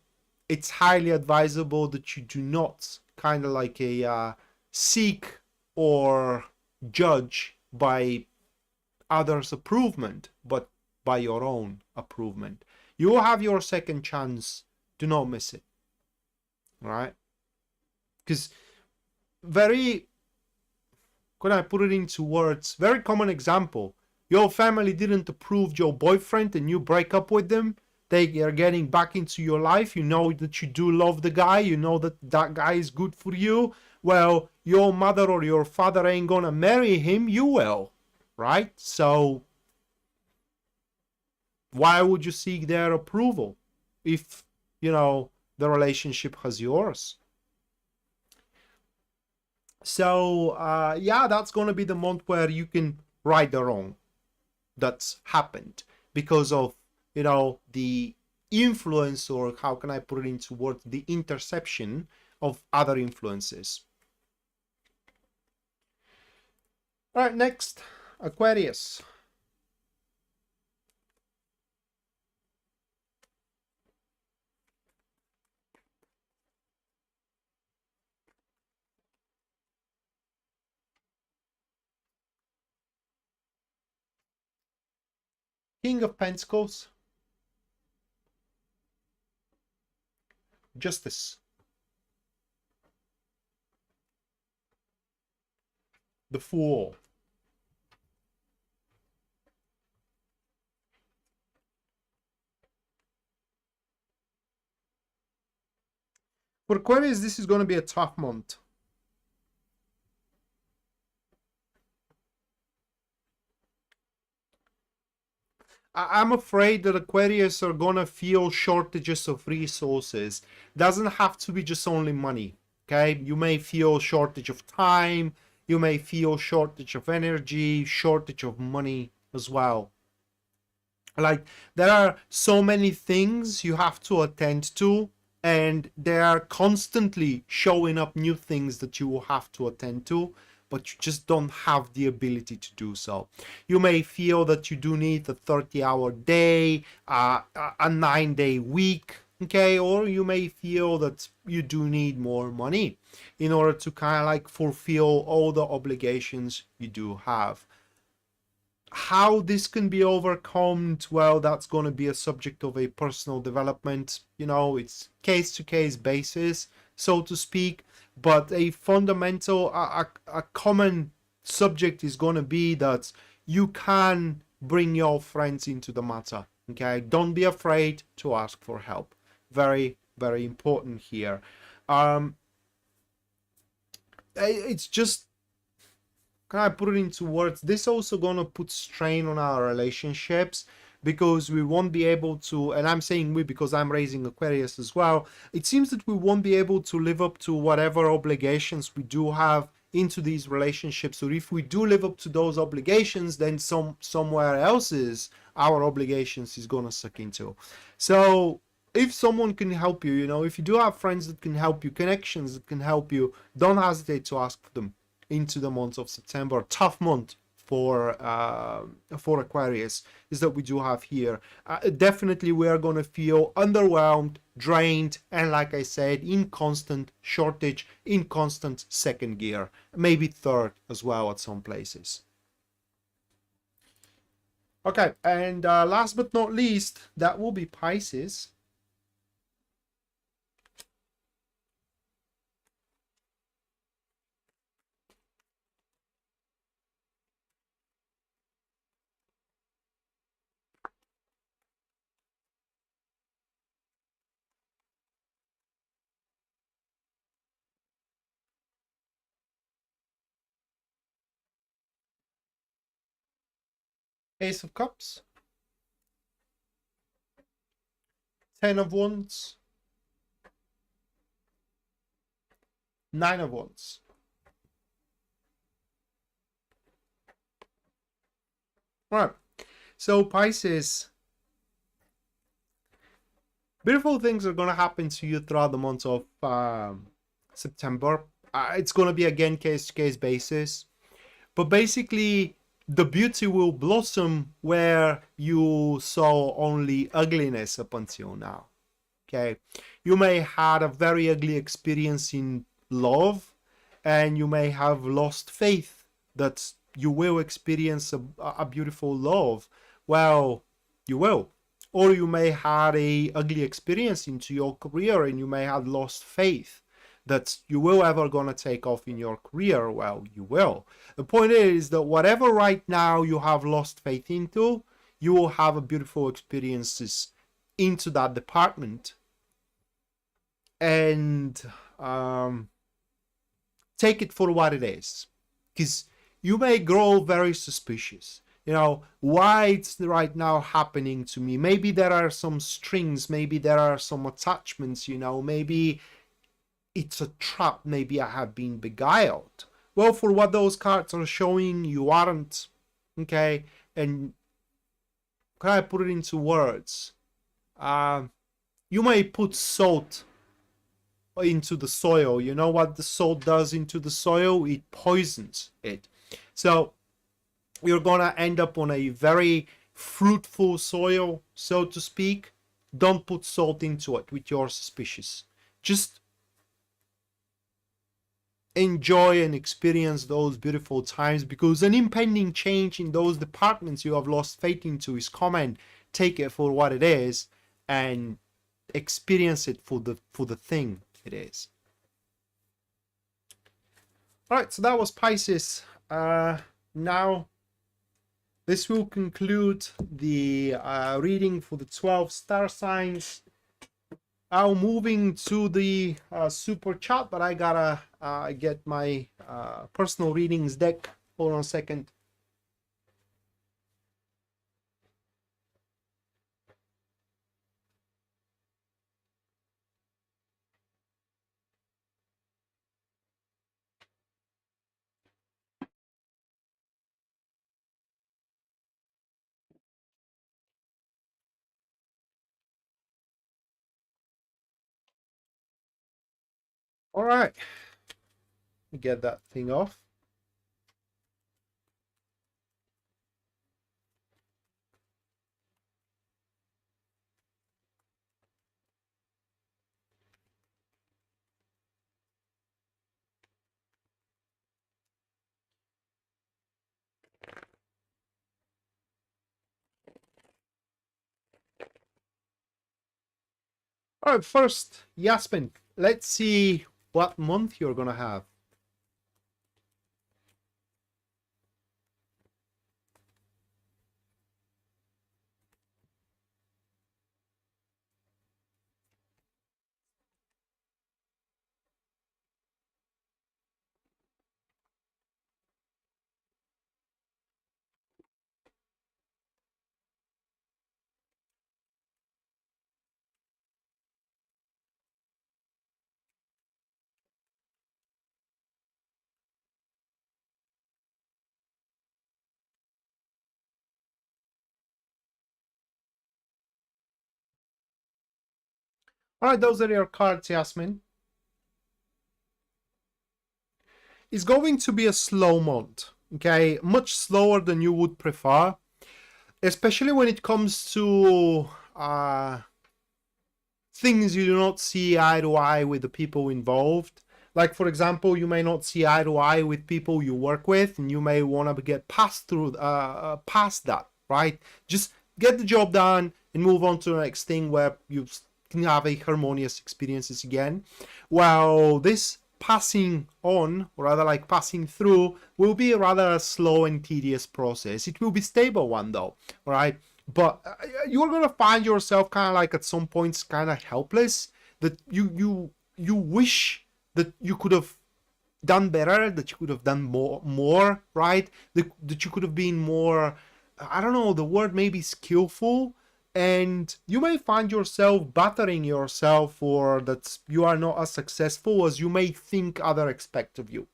it's highly advisable that you do not kind of like seek or judge by others' approval, but by your own approval. You will have your second chance. Do not miss it. Right? Because can I put it into words? Very common example. Your family didn't approve your boyfriend and you break up with them. They are getting back into your life. You know that you do love the guy. You know that that guy is good for you. Well, your mother or your father ain't gonna marry him. You will. Right? So why would you seek their approval if, you know, the relationship has yours? So, yeah, that's going to be the month where you can right the wrong that's happened because of, you know, the influence, or how can I put it into words, the interception of other influences. All right, next, Aquarius. King of Pentacles. Justice. The Fool. For Aquarius, this is going to be a tough month. I'm afraid that Aquarius are gonna feel shortages of resources. Doesn't have to be just only money, okay? You may feel shortage of time, you may feel shortage of energy, shortage of money as well. Like, there are so many things you have to attend to, and there are constantly showing up new things that you will have to attend to, but you just don't have the ability to do so. You may feel that you do need a 30-hour day, a 9-day week, okay? Or you may feel that you do need more money in order to kind of like fulfill all the obligations you do have. How this can be overcome, well, that's going to be a subject of a personal development. You know, it's case-to-case basis, so to speak. But a fundamental, a common subject is going to be that you can bring your friends into the matter. Okay, don't be afraid to ask for help. Very, very important here. It's just, can I put it into words? This also going to put strain on our relationships, because we won't be able to, and I'm saying we because I'm raising Aquarius as well, it seems that we won't be able to live up to whatever obligations we do have into these relationships. Or if we do live up to those obligations, then somewhere else's our obligations is going to suck into. So if someone can help you, you know, if you do have friends that can help you, connections that can help you, don't hesitate to ask for them into the month of September. Tough month for Aquarius is that we do have here. Definitely we are going to feel underwhelmed, drained, and like I said, in constant shortage, in constant second gear, maybe third as well at some places. Okay, and last but not least, that will be Pisces. Ace of Cups, Ten of Wands, Nine of Wands. Right, so Pisces, beautiful things are going to happen to you throughout the month of September. It's going to be again case-to-case basis, but basically the beauty will blossom where you saw only ugliness up until now. Okay, you may had a very ugly experience in love, and you may have lost faith that you will experience a beautiful love. Well, you will. Or you may have a ugly experience into your career, and you may have lost faith that you will ever gonna take off in your career. Well, you will. The point is that whatever right now you have lost faith into, you will have a beautiful experiences into that department, and take it for what it is, because you may grow very suspicious. You know, why it's right now happening to me? Maybe there are some strings, maybe there are some attachments, you know, maybe it's a trap, maybe I have been beguiled. Well, for what those cards are showing, you aren't. Okay, and can I put it into words? You may put salt into the soil. You know what the salt does into the soil? It poisons it. So you're gonna end up on a very fruitful soil, so to speak. Don't put salt into it with your suspicious. Just enjoy and experience those beautiful times, because an impending change in those departments you have lost faith into is coming. Take it for what it is and experience it for the thing it is. All right, so that was Pisces. Now this will conclude the reading for the 12 star signs. I'm moving to the super chat, but I gotta get my personal readings deck. Hold on a second. All right, get that thing off. All right, first, Yasmin, let's see what month you're gonna have. All right, those are your cards, Yasmin. It's going to be a slow month. Okay, much slower than you would prefer, especially when it comes to things you do not see eye to eye with the people involved. Like, for example, you may not see eye to eye with people you work with, and you may want to get past past that, right? Just get the job done and move on to the next thing where you can have a harmonious experiences again. While this passing on, or rather like passing through, will be a rather slow and tedious process. It will be stable one though, right? But you're gonna find yourself kind of like at some points kind of helpless, that you wish that you could have done better, that you could have done more, right? That you could have been more, I don't know, the word maybe skillful, and you may find yourself battering yourself for that you are not as successful as you may think other expect of you,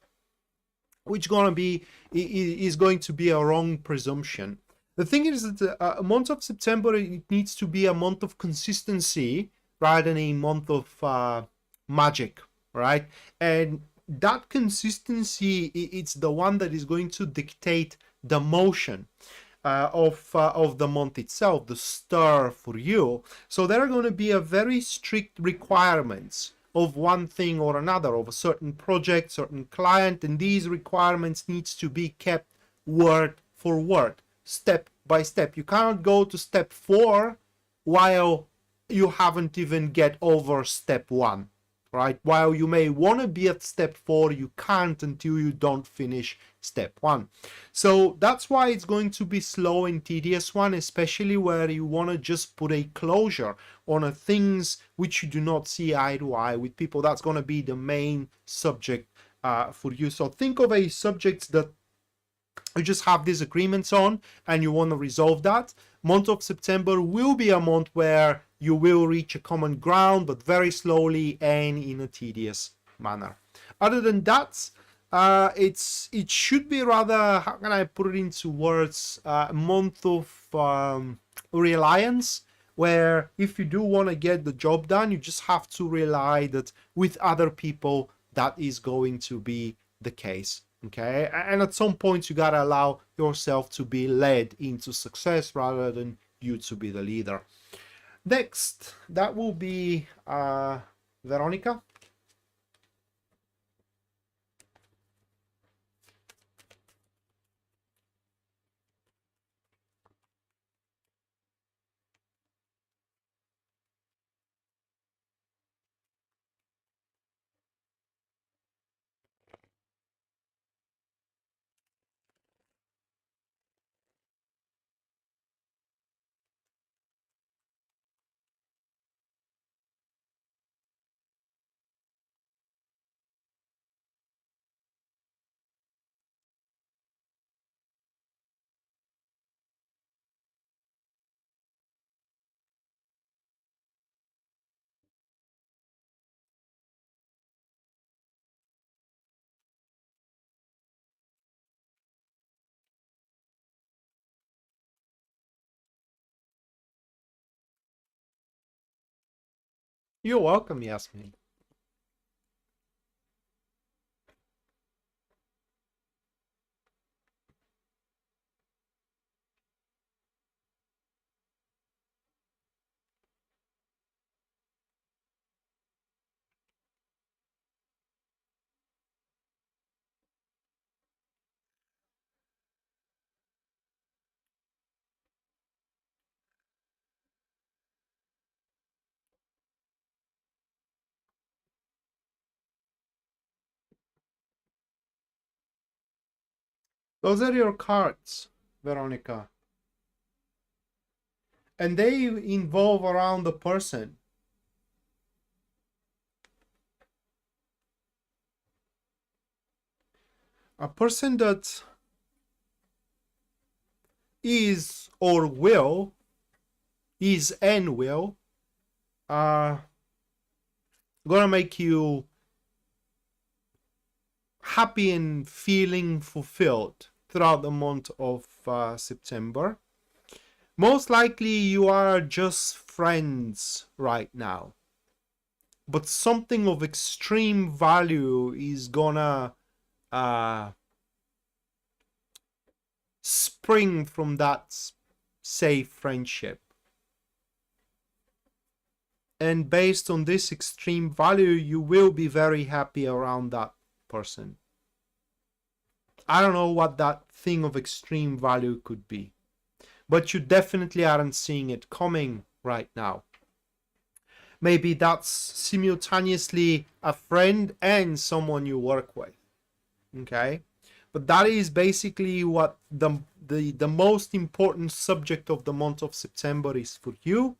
which is going to be a wrong presumption. The thing is that a month of September, it needs to be a month of consistency rather than a month of magic, right? And that consistency, it's the one that is going to dictate the motion of the month itself, the star for you. So there are going to be a very strict requirements of one thing or another, of a certain project, certain client, and these requirements needs to be kept word for word, step by step. You cannot go to step 4 while you haven't even get over step 1, right? While you may want to be at step 4, you can't until you don't finish step 1. So that's why it's going to be slow and tedious one, especially where you want to just put a closure on a things which you do not see eye to eye with people. That's going to be the main subject for you. So think of a subject that you just have disagreements on and you want to resolve that. Month of September will be a month where you will reach a common ground, but very slowly and in a tedious manner. Other than that, it should be rather, how can I put it into words, a month of reliance, where if you do want to get the job done, you just have to rely that with other people that is going to be the case. Okay, and at some point you gotta allow yourself to be led into success rather than you to be the leader. Next, that will be Veronica. You're welcome, Yasmin. Those are your cards, Veronica. And they involve around the person. A person that is or will, is and will, gonna make you happy and feeling fulfilled throughout the month of September. Most likely you are just friends right now, but something of extreme value is gonna spring from that safe friendship. And based on this extreme value, you will be very happy around that person. I don't know what that thing of extreme value could be, but you definitely aren't seeing it coming right now. Maybe that's simultaneously a friend and someone you work with. Okay, but that is basically what the most important subject of the month of September is for you.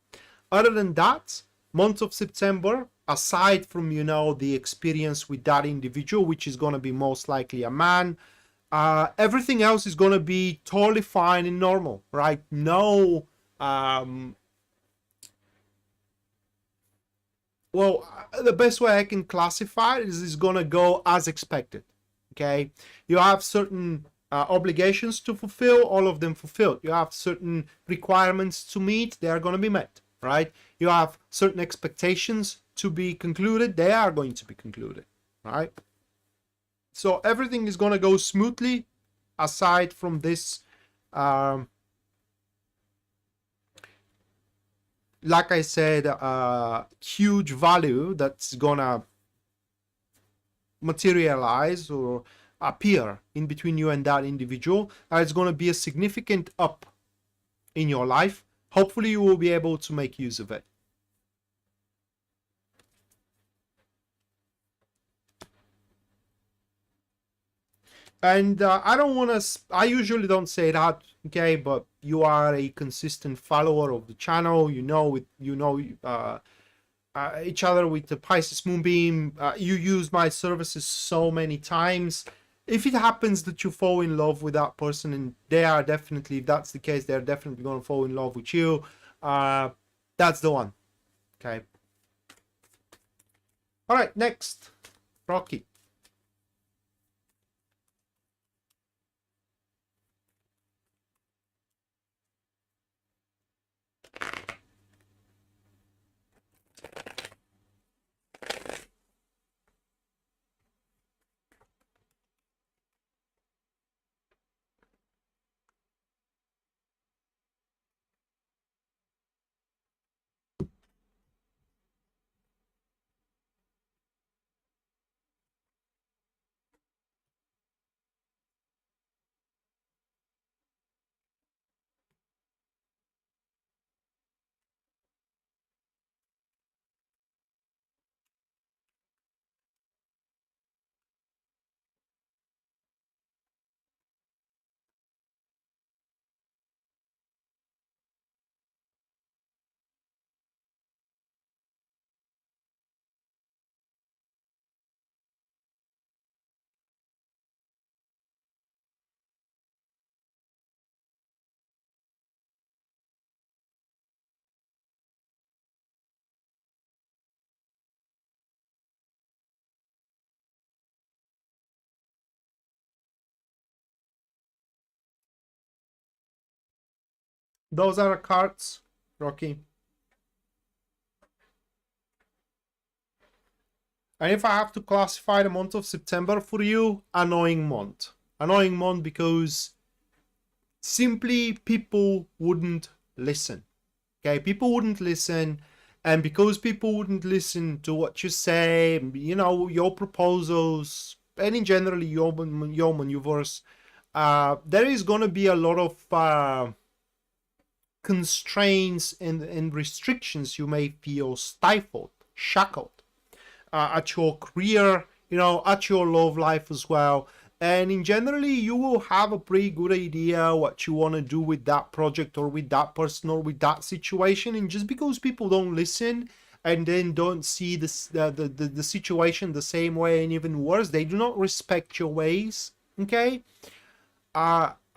Other than that, month of September, aside from, you know, the experience with that individual, which is going to be most likely a man, everything else is going to be totally fine and normal, right? No, well, the best way I can classify it is it's going to go as expected. Okay, you have certain obligations to fulfill, all of them fulfilled. You have certain requirements to meet, they are going to be met, right? You have certain expectations to be concluded, they are going to be concluded, right? So everything is going to go smoothly, aside from this, like I said, huge value that's going to materialize or appear in between you and that individual. It's going to be a significant up in your life. Hopefully you will be able to make use of it. And I usually don't say that, okay, but you are a consistent follower of the channel. You know each other with the Pisces Moonbeam. You use my services so many times. If it happens that you fall in love with that person, and they are definitely, if that's the case, they're definitely going to fall in love with you, that's the one. Okay. All right, next, Rocky. Those are the cards, Rocky. And if I have to classify the month of September for you, annoying month. Annoying month because simply people wouldn't listen. Okay, people wouldn't listen. And because people wouldn't listen to what you say, you know, your proposals, and in general, your maneuvers, there is going to be a lot of constraints and restrictions. You may feel stifled, shackled at your career, you know, at your love life as well. And in generally, you will have a pretty good idea what you want to do with that project or with that person or with that situation. And just because people don't listen and then don't see this, the situation the same way, and even worse, they do not respect your ways, okay?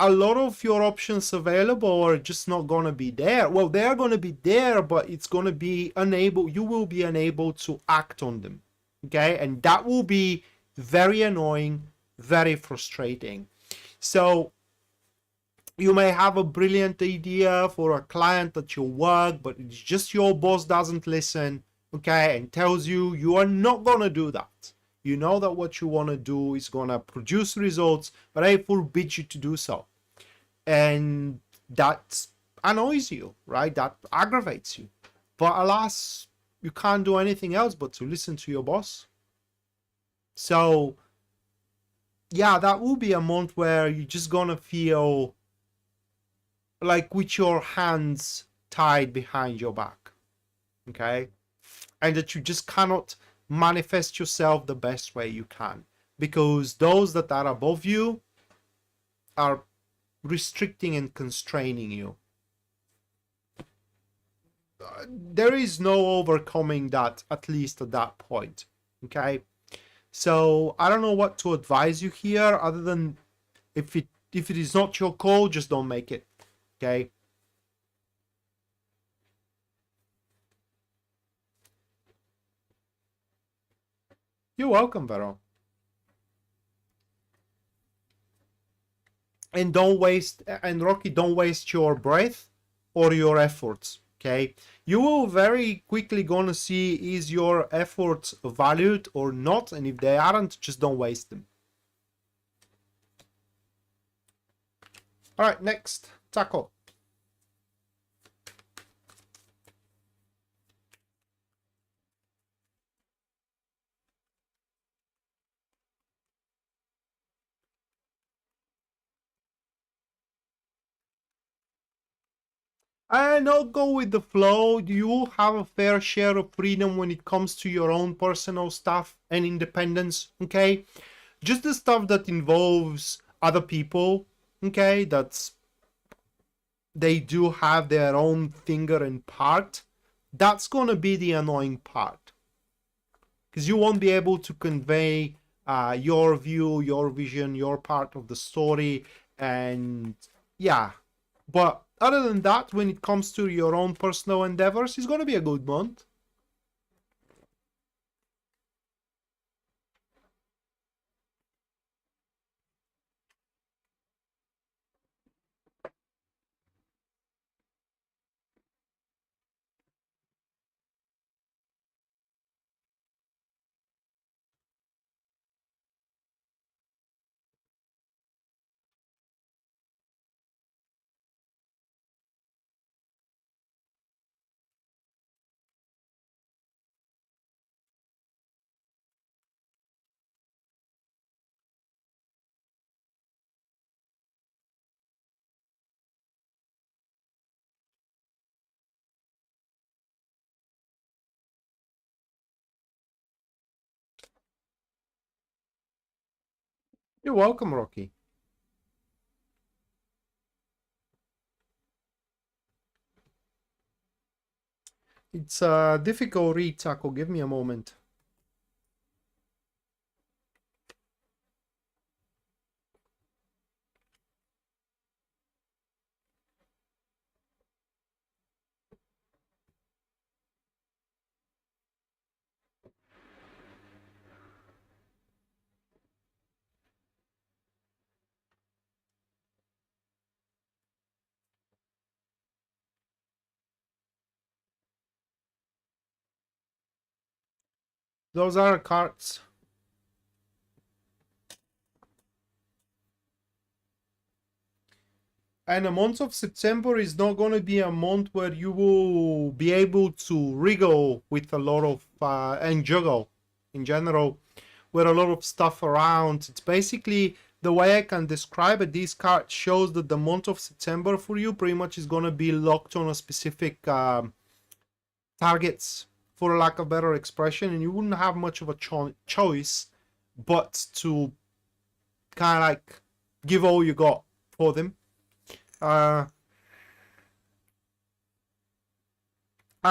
A lot of your options available are just not going to be there. Well, they are going to be there, but it's going to be you will be unable to act on them, okay? And that will be very annoying, very frustrating. So you may have a brilliant idea for a client that you work, but it's just your boss doesn't listen, okay, and tells you you are not going to do that. You know that what you want to do is going to produce results, but I forbid you to do so. and that annoys you, right? That aggravates you. But alas, you can't do anything else but to listen to your boss. So yeah, that will be a month where you're just gonna feel like with your hands tied behind your back, okay? And that you just cannot manifest yourself the best way you can, because those that are above you are restricting and constraining you. There is no overcoming that, at least at that point, okay? So I don't know what to advise you here, other than if it is not your call, just don't make it, okay? You're welcome, Vero. And Rocky, don't waste your breath or your efforts, okay? You will very quickly gonna see is your efforts valued or not, and if they aren't, just don't waste them. All right, next, Taco. And not go with the flow. You have a fair share of freedom when it comes to your own personal stuff and independence, okay? Just the stuff that involves other people, okay? They do have their own finger and part. That's gonna be the annoying part, because you won't be able to convey your view, your vision, your part of the story, and yeah. But other than that, when it comes to your own personal endeavors, it's gonna be a good month. You're welcome, Rocky. It's a difficult read, Taco. Give me a moment. Those are cards. And the month of September is not going to be a month where you will be able to wriggle with a lot of, and juggle in general, with a lot of stuff around. It's basically, the way I can describe it, this card shows that the month of September for you pretty much is going to be locked on a specific targets, for lack of better expression, and you wouldn't have much of a choice but to kind of like give all you got for them. I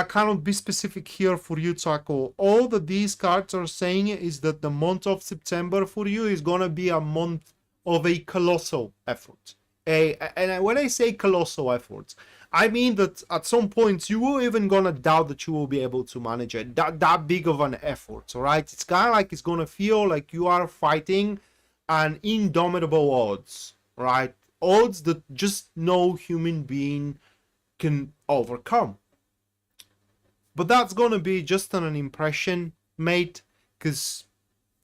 cannot be specific here for you, Taco. All that these cards are saying is that the month of September for you is gonna be a month of a colossal effort. And when I say colossal efforts, I mean that at some points you will even gonna doubt that you will be able to manage it. That big of an effort, all right? It's kind of like it's gonna feel like you are fighting an indomitable odds, right? Odds that just no human being can overcome. But that's gonna be just an impression, mate, because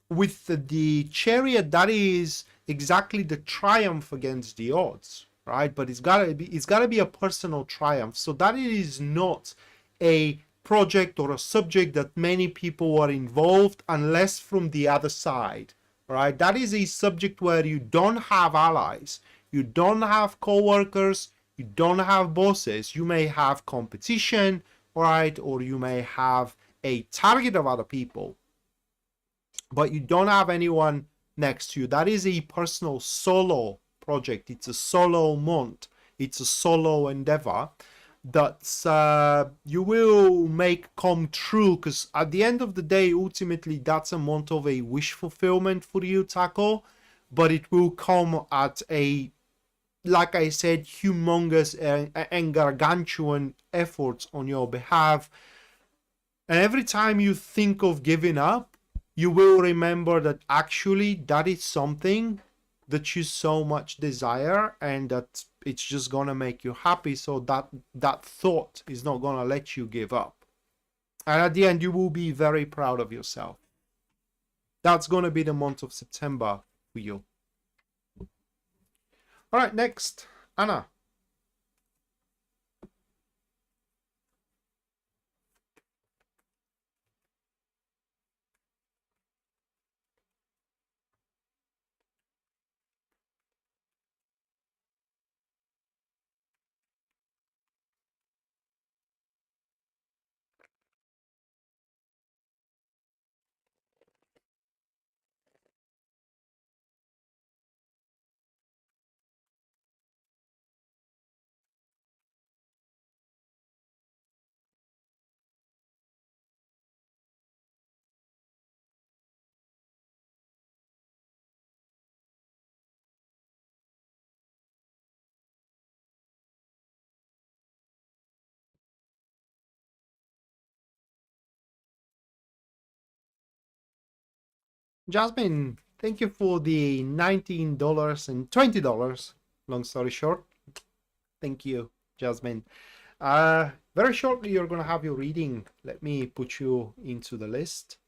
with the Chariot, that is exactly the triumph against the odds, right? But it's gotta be a personal triumph. So that it is not a project or a subject that many people are involved unless from the other side, right? That is a subject where you don't have allies, you don't have co-workers, you don't have bosses. You may have competition, right? Or you may have a target of other people, but you don't have anyone next to you. That is a personal solo project. It's a solo month. It's a solo endeavor that you will make come true, because at the end of the day, ultimately, that's a month of a wish fulfillment for you, Taco, but it will come at a, like I said, humongous and gargantuan efforts on your behalf. And every time you think of giving up, you will remember that actually that is something that you so much desire, and that it's just gonna make you happy. So that thought is not gonna let you give up. And at the end, you will be very proud of yourself. That's gonna be the month of September for you. All right, next, Anna. Jasmine, thank you for the $19 and $20. Long story short, thank you, Jasmine. Very shortly, you're gonna have your reading. Let me put you into the list.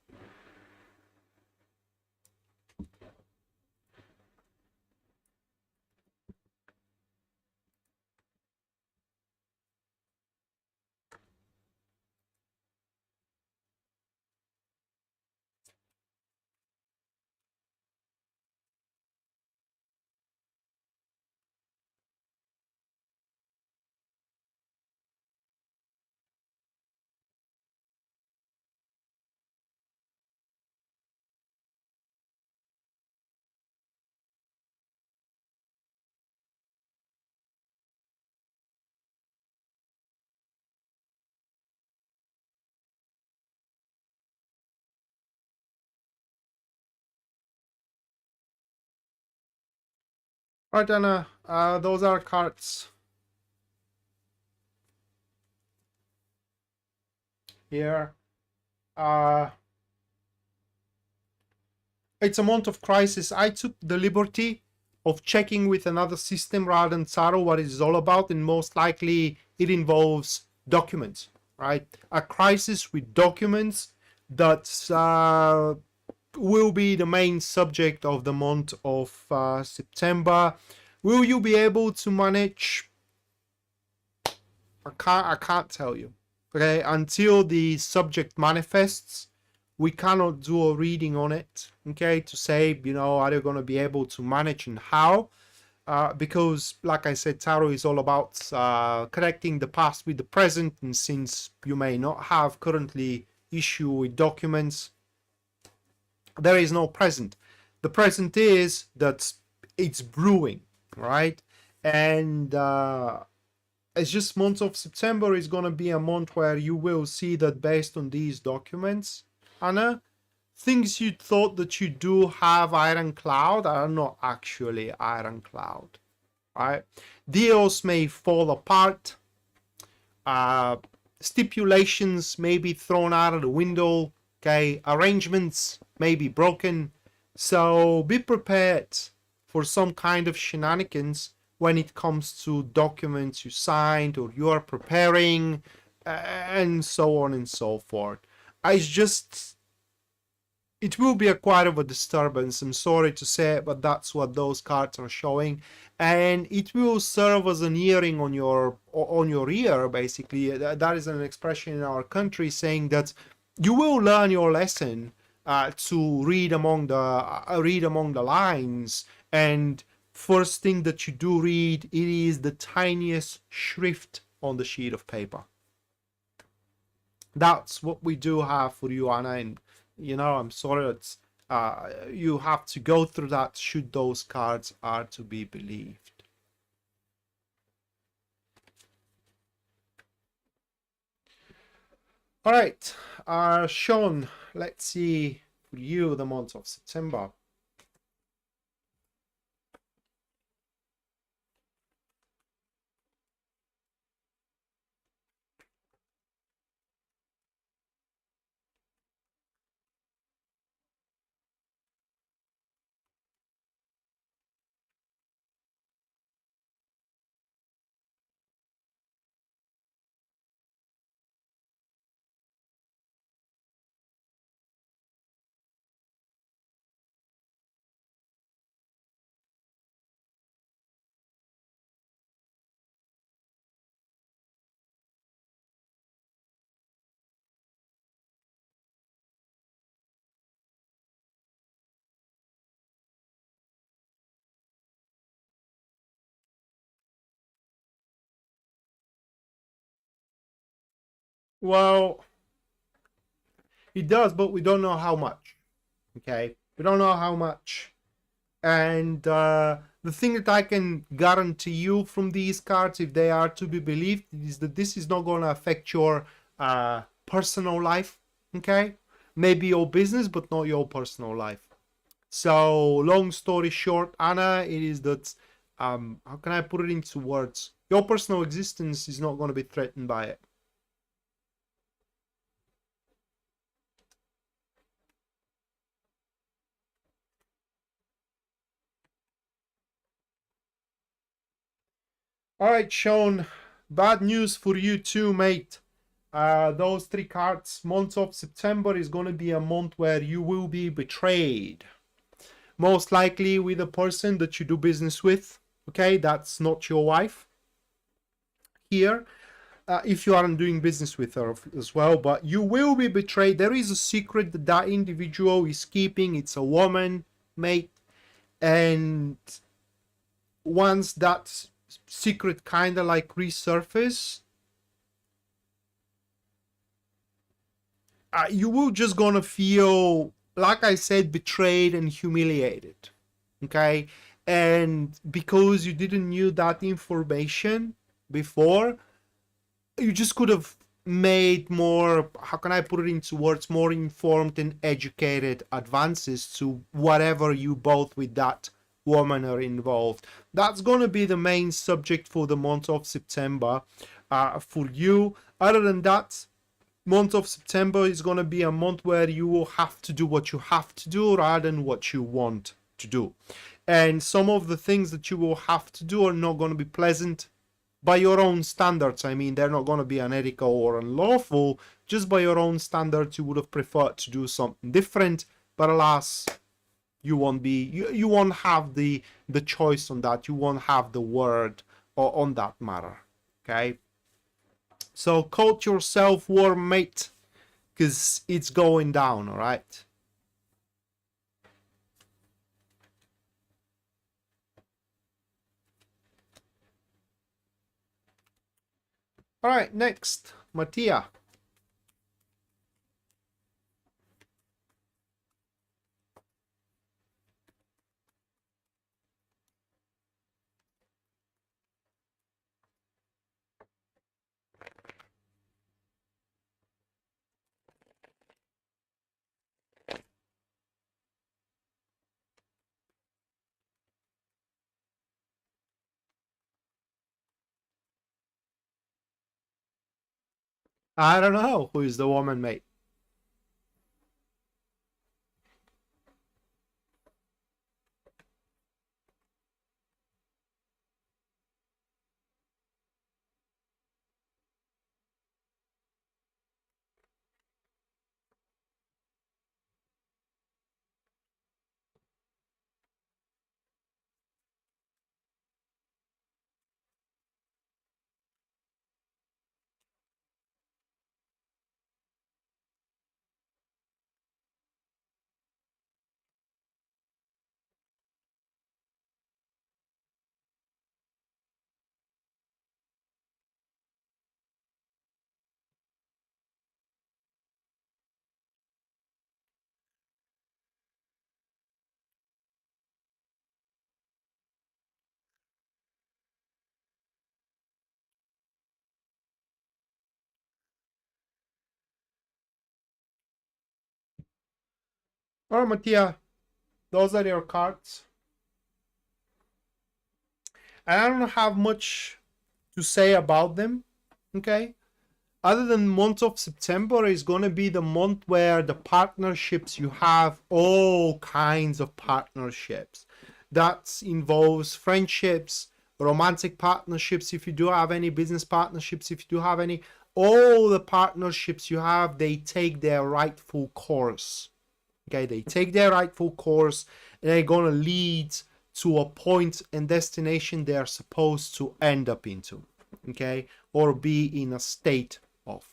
All right, Anna. Those are cards. Here. It's a month of crisis. I took the liberty of checking with another system rather than Tarot what it's all about, and most likely it involves documents, right? A crisis with documents that will be the main subject of the month of September. Will you be able to manage? I can't tell you. Okay, until the subject manifests, we cannot do a reading on it. Okay, to say, you know, are you going to be able to manage and how? Because, like I said, Tarot is all about connecting the past with the present, and since you may not have currently issue with documents, there is no present. The present is that it's brewing, right? And it's just month of September is going to be a month where you will see that based on these documents, Anna, things you thought that you do have ironclad are not actually ironclad, right? Deals may fall apart. Stipulations may be thrown out of the window. Okay, arrangements may be broken. So be prepared for some kind of shenanigans when it comes to documents you signed or you are preparing, and so on and so forth. It's just it will be a quite of a disturbance. I'm sorry to say it, but that's what those cards are showing, and it will serve as an earring on your ear. Basically, that is an expression in our country saying that you will learn your lesson, to read among the lines. And first thing that you do read, it is the tiniest shrift on the sheet of paper. That's what we do have for you, Anna, and I'm sorry that you have to go through that should those cards are to be believed. All right, Sean, let's see for you the month of September. Well, it does, but we don't know how much. Okay, we don't know how much. And the thing that I can guarantee you from these cards, if they are to be believed, is that this is not going to affect your personal life. Okay, maybe your business, but not your personal life. So, long story short, Anna, it is that, how can I put it into words? Your personal existence is not going to be threatened by it. All right, Sean, bad news for you too, mate. Those three cards, month of September is going to be a month where you will be betrayed. Most likely with a person that you do business with. Okay, that's not your wife here. If you aren't doing business with her as well, but you will be betrayed. There is a secret that that individual is keeping. It's a woman, mate. And once that secret kind of like resurface, you will just gonna feel, like I said, betrayed and humiliated. Okay, and because you didn't knew that information before, you just could have made more, how can I put it into words, more informed and educated advances to whatever you both with that woman are involved. That's going to be the main subject for the month of September for you. Other than that, month of September is going to be a month where you will have to do what you have to do rather than what you want to do. And some of the things that you will have to do are not going to be pleasant by your own standards. I mean, they're not going to be unethical or unlawful. Just by your own standards, you would have preferred to do something different. But alas, you won't be. You won't have the choice on that. You won't have the word on that matter. Okay. So coat yourself warm, mate, because it's going down. All right. All right. Next, Mattia. I don't know who is the woman, mate. All right, Mattia, those are your cards. And I don't have much to say about them, okay? Other than month of September is going to be the month where the partnerships, you have all kinds of partnerships. That involves friendships, romantic partnerships, if you do have any, business partnerships, if you do have any. All the partnerships you have, they take their rightful course. Okay, they take their rightful course and they're going to lead to a point and destination they're supposed to end up into, okay, or be in a state of.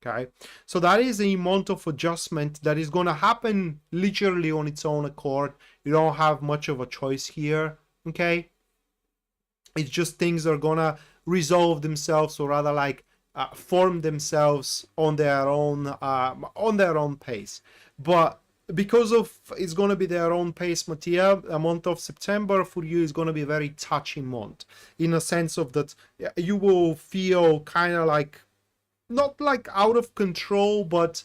Okay, so that is a month of adjustment that is going to happen literally on its own accord. You don't have much of a choice here. Okay, it's just things are gonna resolve themselves, or rather like form themselves on their own pace. But because of it's going to be their own pace, Mattia, a month of September for you is going to be a very touchy month, in a sense of that you will feel kind of like, not like out of control, but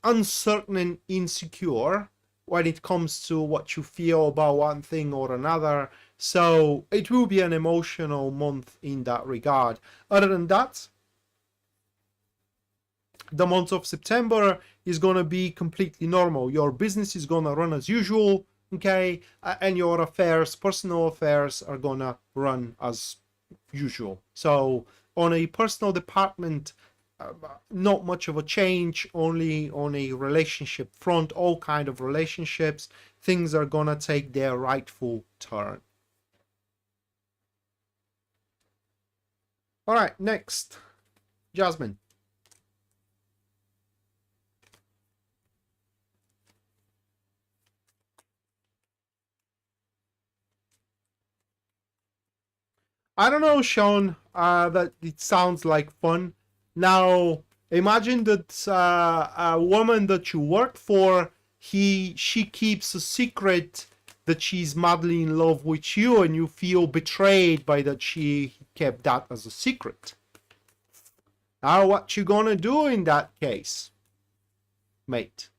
uncertain and insecure when it comes to what you feel about one thing or another. So it will be an emotional month in that regard. Other than that, the month of September is going to be completely normal. Your business is going to run as usual, okay? And your affairs, personal affairs, are going to run as usual. So on a personal department, not much of a change, only on a relationship front, all kind of relationships, things are going to take their rightful turn. All right, next, Jasmine. I don't know, Sean, that it sounds like fun. Now, imagine that a woman that you work for, she keeps a secret that she's madly in love with you, and you feel betrayed by that she kept that as a secret. Now, what you gonna do in that case, mate?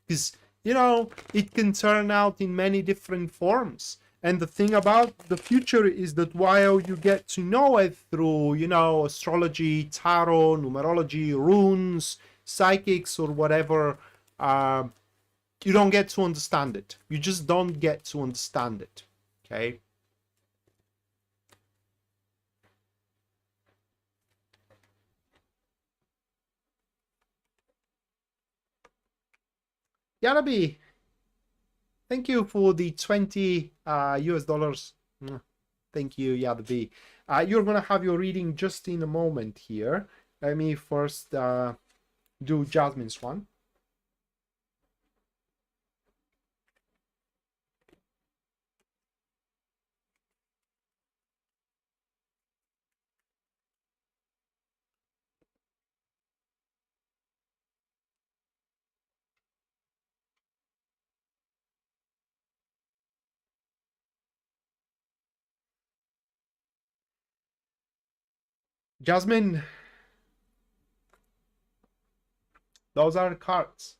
Because, you know, it can turn out in many different forms. And the thing about the future is that while you get to know it through, you know, astrology, tarot, numerology, runes, psychics, or whatever, you don't get to understand it. You just don't get to understand it, okay? Yanabi, thank you for the 20 US dollars. Thank you, Yadabi. You're going to have your reading just in a moment here. Let me first do Jasmine's one. Jasmine, those are the cards.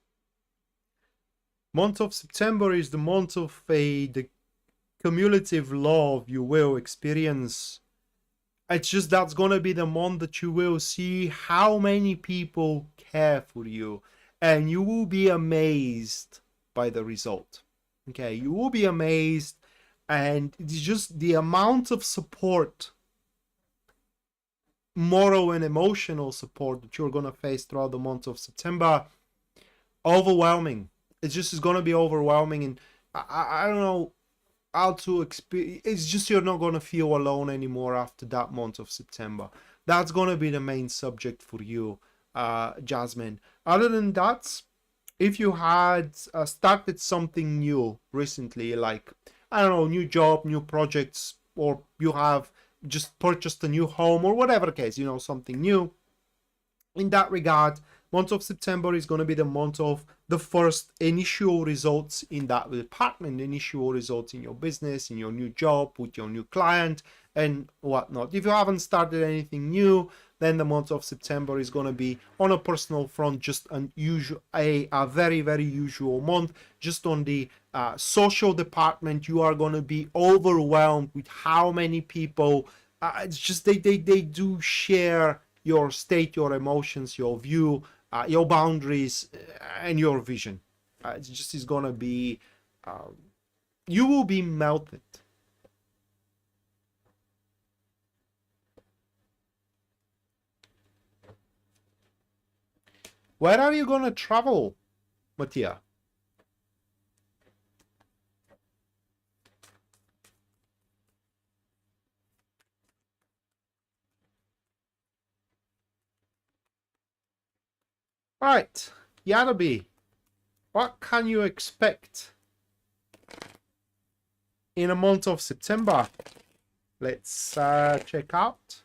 Month of September is the month of the cumulative love you will experience. It's just that's going to be the month that you will see how many people care for you, and you will be amazed by the result. Okay, you will be amazed, and it's just the amount of support, moral and emotional support, that you're going to face throughout the month of September. Overwhelming. It's just going to be overwhelming, and I don't know how to experience. It's just you're not going to feel alone anymore after that month of September. That's going to be the main subject for you, Jasmine. Other than that, if you had started something new recently, like, I don't know, new job, new projects, or you have just purchased a new home, or whatever case, you know, something new, in that regard, month of September is going to be the month of the first initial results in that department, initial results in your business, in your new job, with your new client, and whatnot. If you haven't started anything new, then the month of September is going to be on a personal front just a very, very usual month. Just on the social department, you are going to be overwhelmed with how many people, it's just they do share your state, your emotions, your view, your boundaries, and your vision. It's just is going to be, you will be melted. Where are you going to travel, Mattia? Right, Yadabi, what can you expect in a month of September? Let's check out.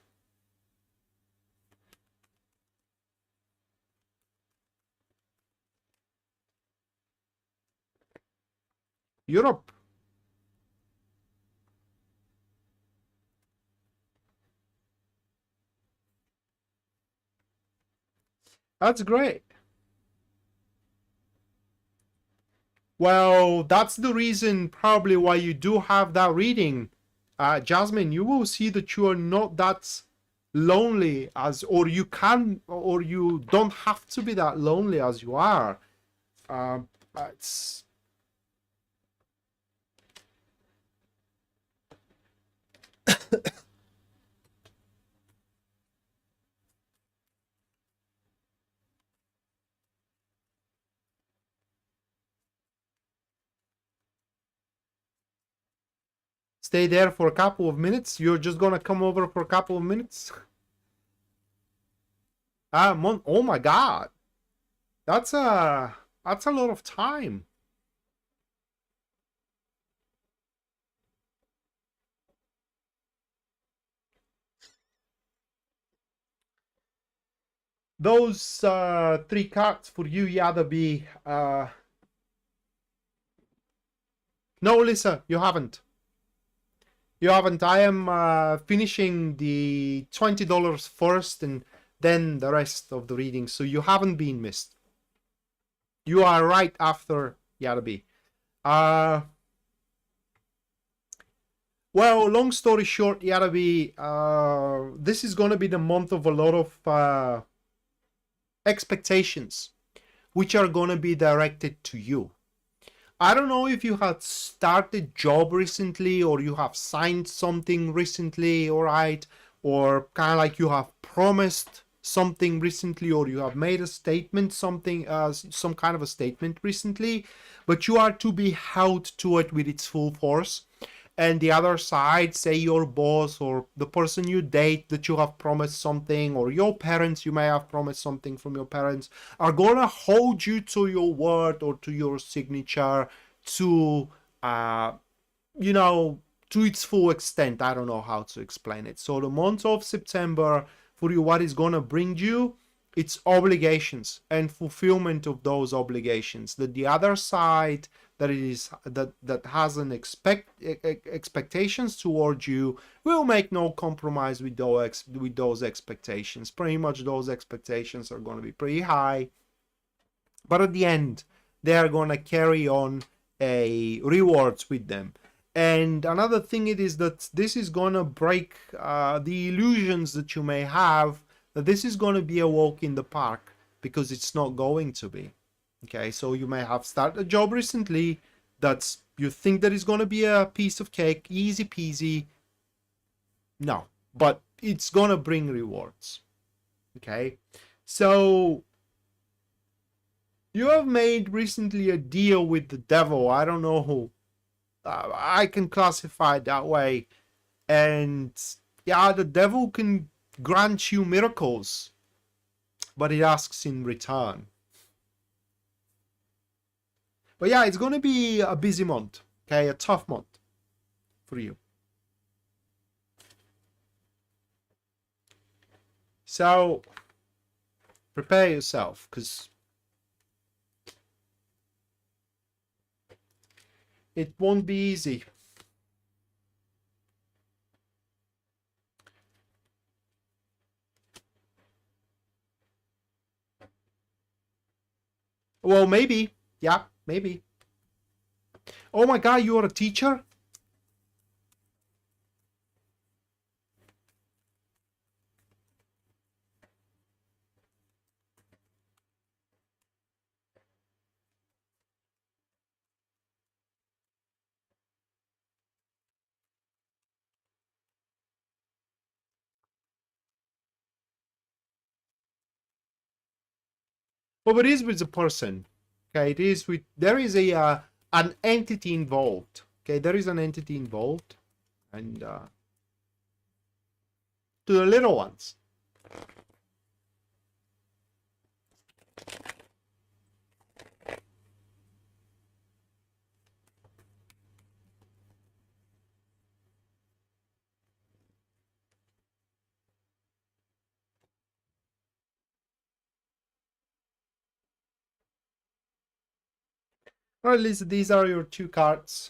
Europe. That's great. Well, that's the reason probably why you do have that reading. Jasmine, you will see that you are not that lonely as, or you don't have to be that lonely as you are. It's stay there for a couple of minutes. You're just gonna come over for a couple of minutes. Oh my God, that's a lot of time. Those 3 cards for you, Yadabi. No, Lisa, you haven't. You haven't. I am finishing the $20 first and then the rest of the reading. So you haven't been missed. You are right after Yadabi. Well, long story short, Yadabi, this is going to be the month of a lot of expectations, which are going to be directed to you. I don't know if you had started job recently or you have signed something recently, all right, or kind of like you have promised something recently, or you have made a statement, some kind of a statement recently, but you are to be held to it with its full force. And the other side, say your boss or the person you date, that you have promised something, or your parents, you may have promised something from your parents, are gonna hold you to your word or to your signature to you know, to its full extent. I don't know how to explain it. So the month of September for you, what is gonna bring you, it's obligations and fulfillment of those obligations. That the other side that has an expectations towards you will make no compromise with those expectations. Pretty much those expectations are going to be pretty high, but at the end they are going to carry on a rewards with them. And another thing it is that this is going to break the illusions that you may have that this is going to be a walk in the park, because it's not going to be. Okay, so you may have started a job recently that you think that is going to be a piece of cake, easy peasy. No, but it's going to bring rewards. Okay, so you have made recently a deal with the devil. I don't know who. I can classify it that way. And yeah, the devil can grant you miracles, but it asks in return. But yeah, it's going to be a busy month, okay? A tough month for you. So prepare yourself, because it won't be easy. Well, maybe. Yeah, maybe. Oh my God, you're a teacher? Well, it is with the person. Okay, it is with, there is a an entity involved. Okay, there is an entity involved, and to the little ones. Or at least these are your two cards.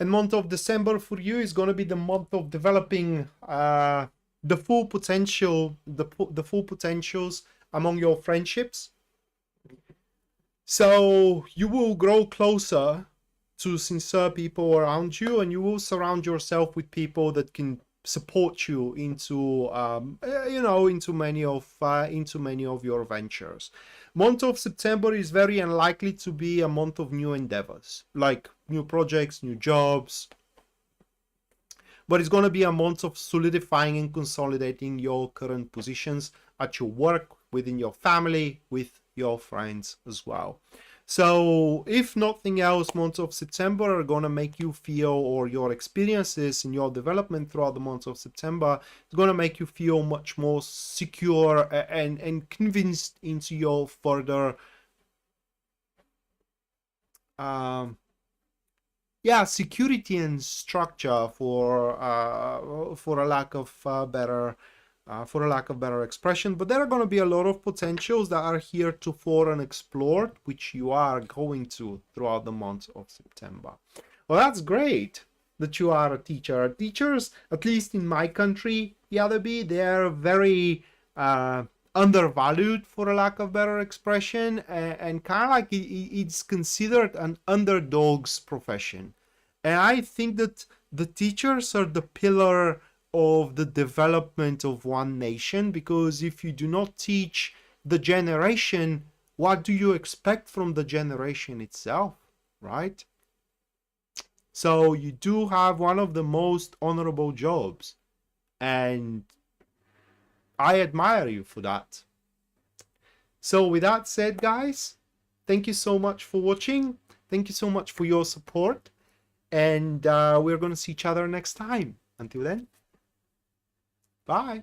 And month of December for you is going to be the month of developing the full potential, the full potentials among your friendships. So you will grow closer to sincere people around you, and you will surround yourself with people that can support you into into many of your ventures. Month of September is very unlikely to be a month of new endeavors, like new projects, new jobs, but it's going to be a month of solidifying and consolidating your current positions at your work, within your family, with your friends as well. So if nothing else, months of September are going to make you feel, or your experiences in your development throughout the months of September is going to make you feel much more secure and convinced into your further security and structure, for a lack of better expression. But there are going to be a lot of potentials that are here to for and explored, which you are going to throughout the month of September. Well, that's great that you are a teacher. Teachers, at least in my country, Yadabi, they're very undervalued, for a lack of better expression, and kind of like it's considered an underdog's profession. And I think that the teachers are the pillar of the development of one nation, because if you do not teach the generation, what do you expect from the generation itself, right? So you do have one of the most honorable jobs, and I admire you for that. So with that said, guys, thank you so much for watching. Thank you so much for your support, and we're going to see each other next time. Until then, bye.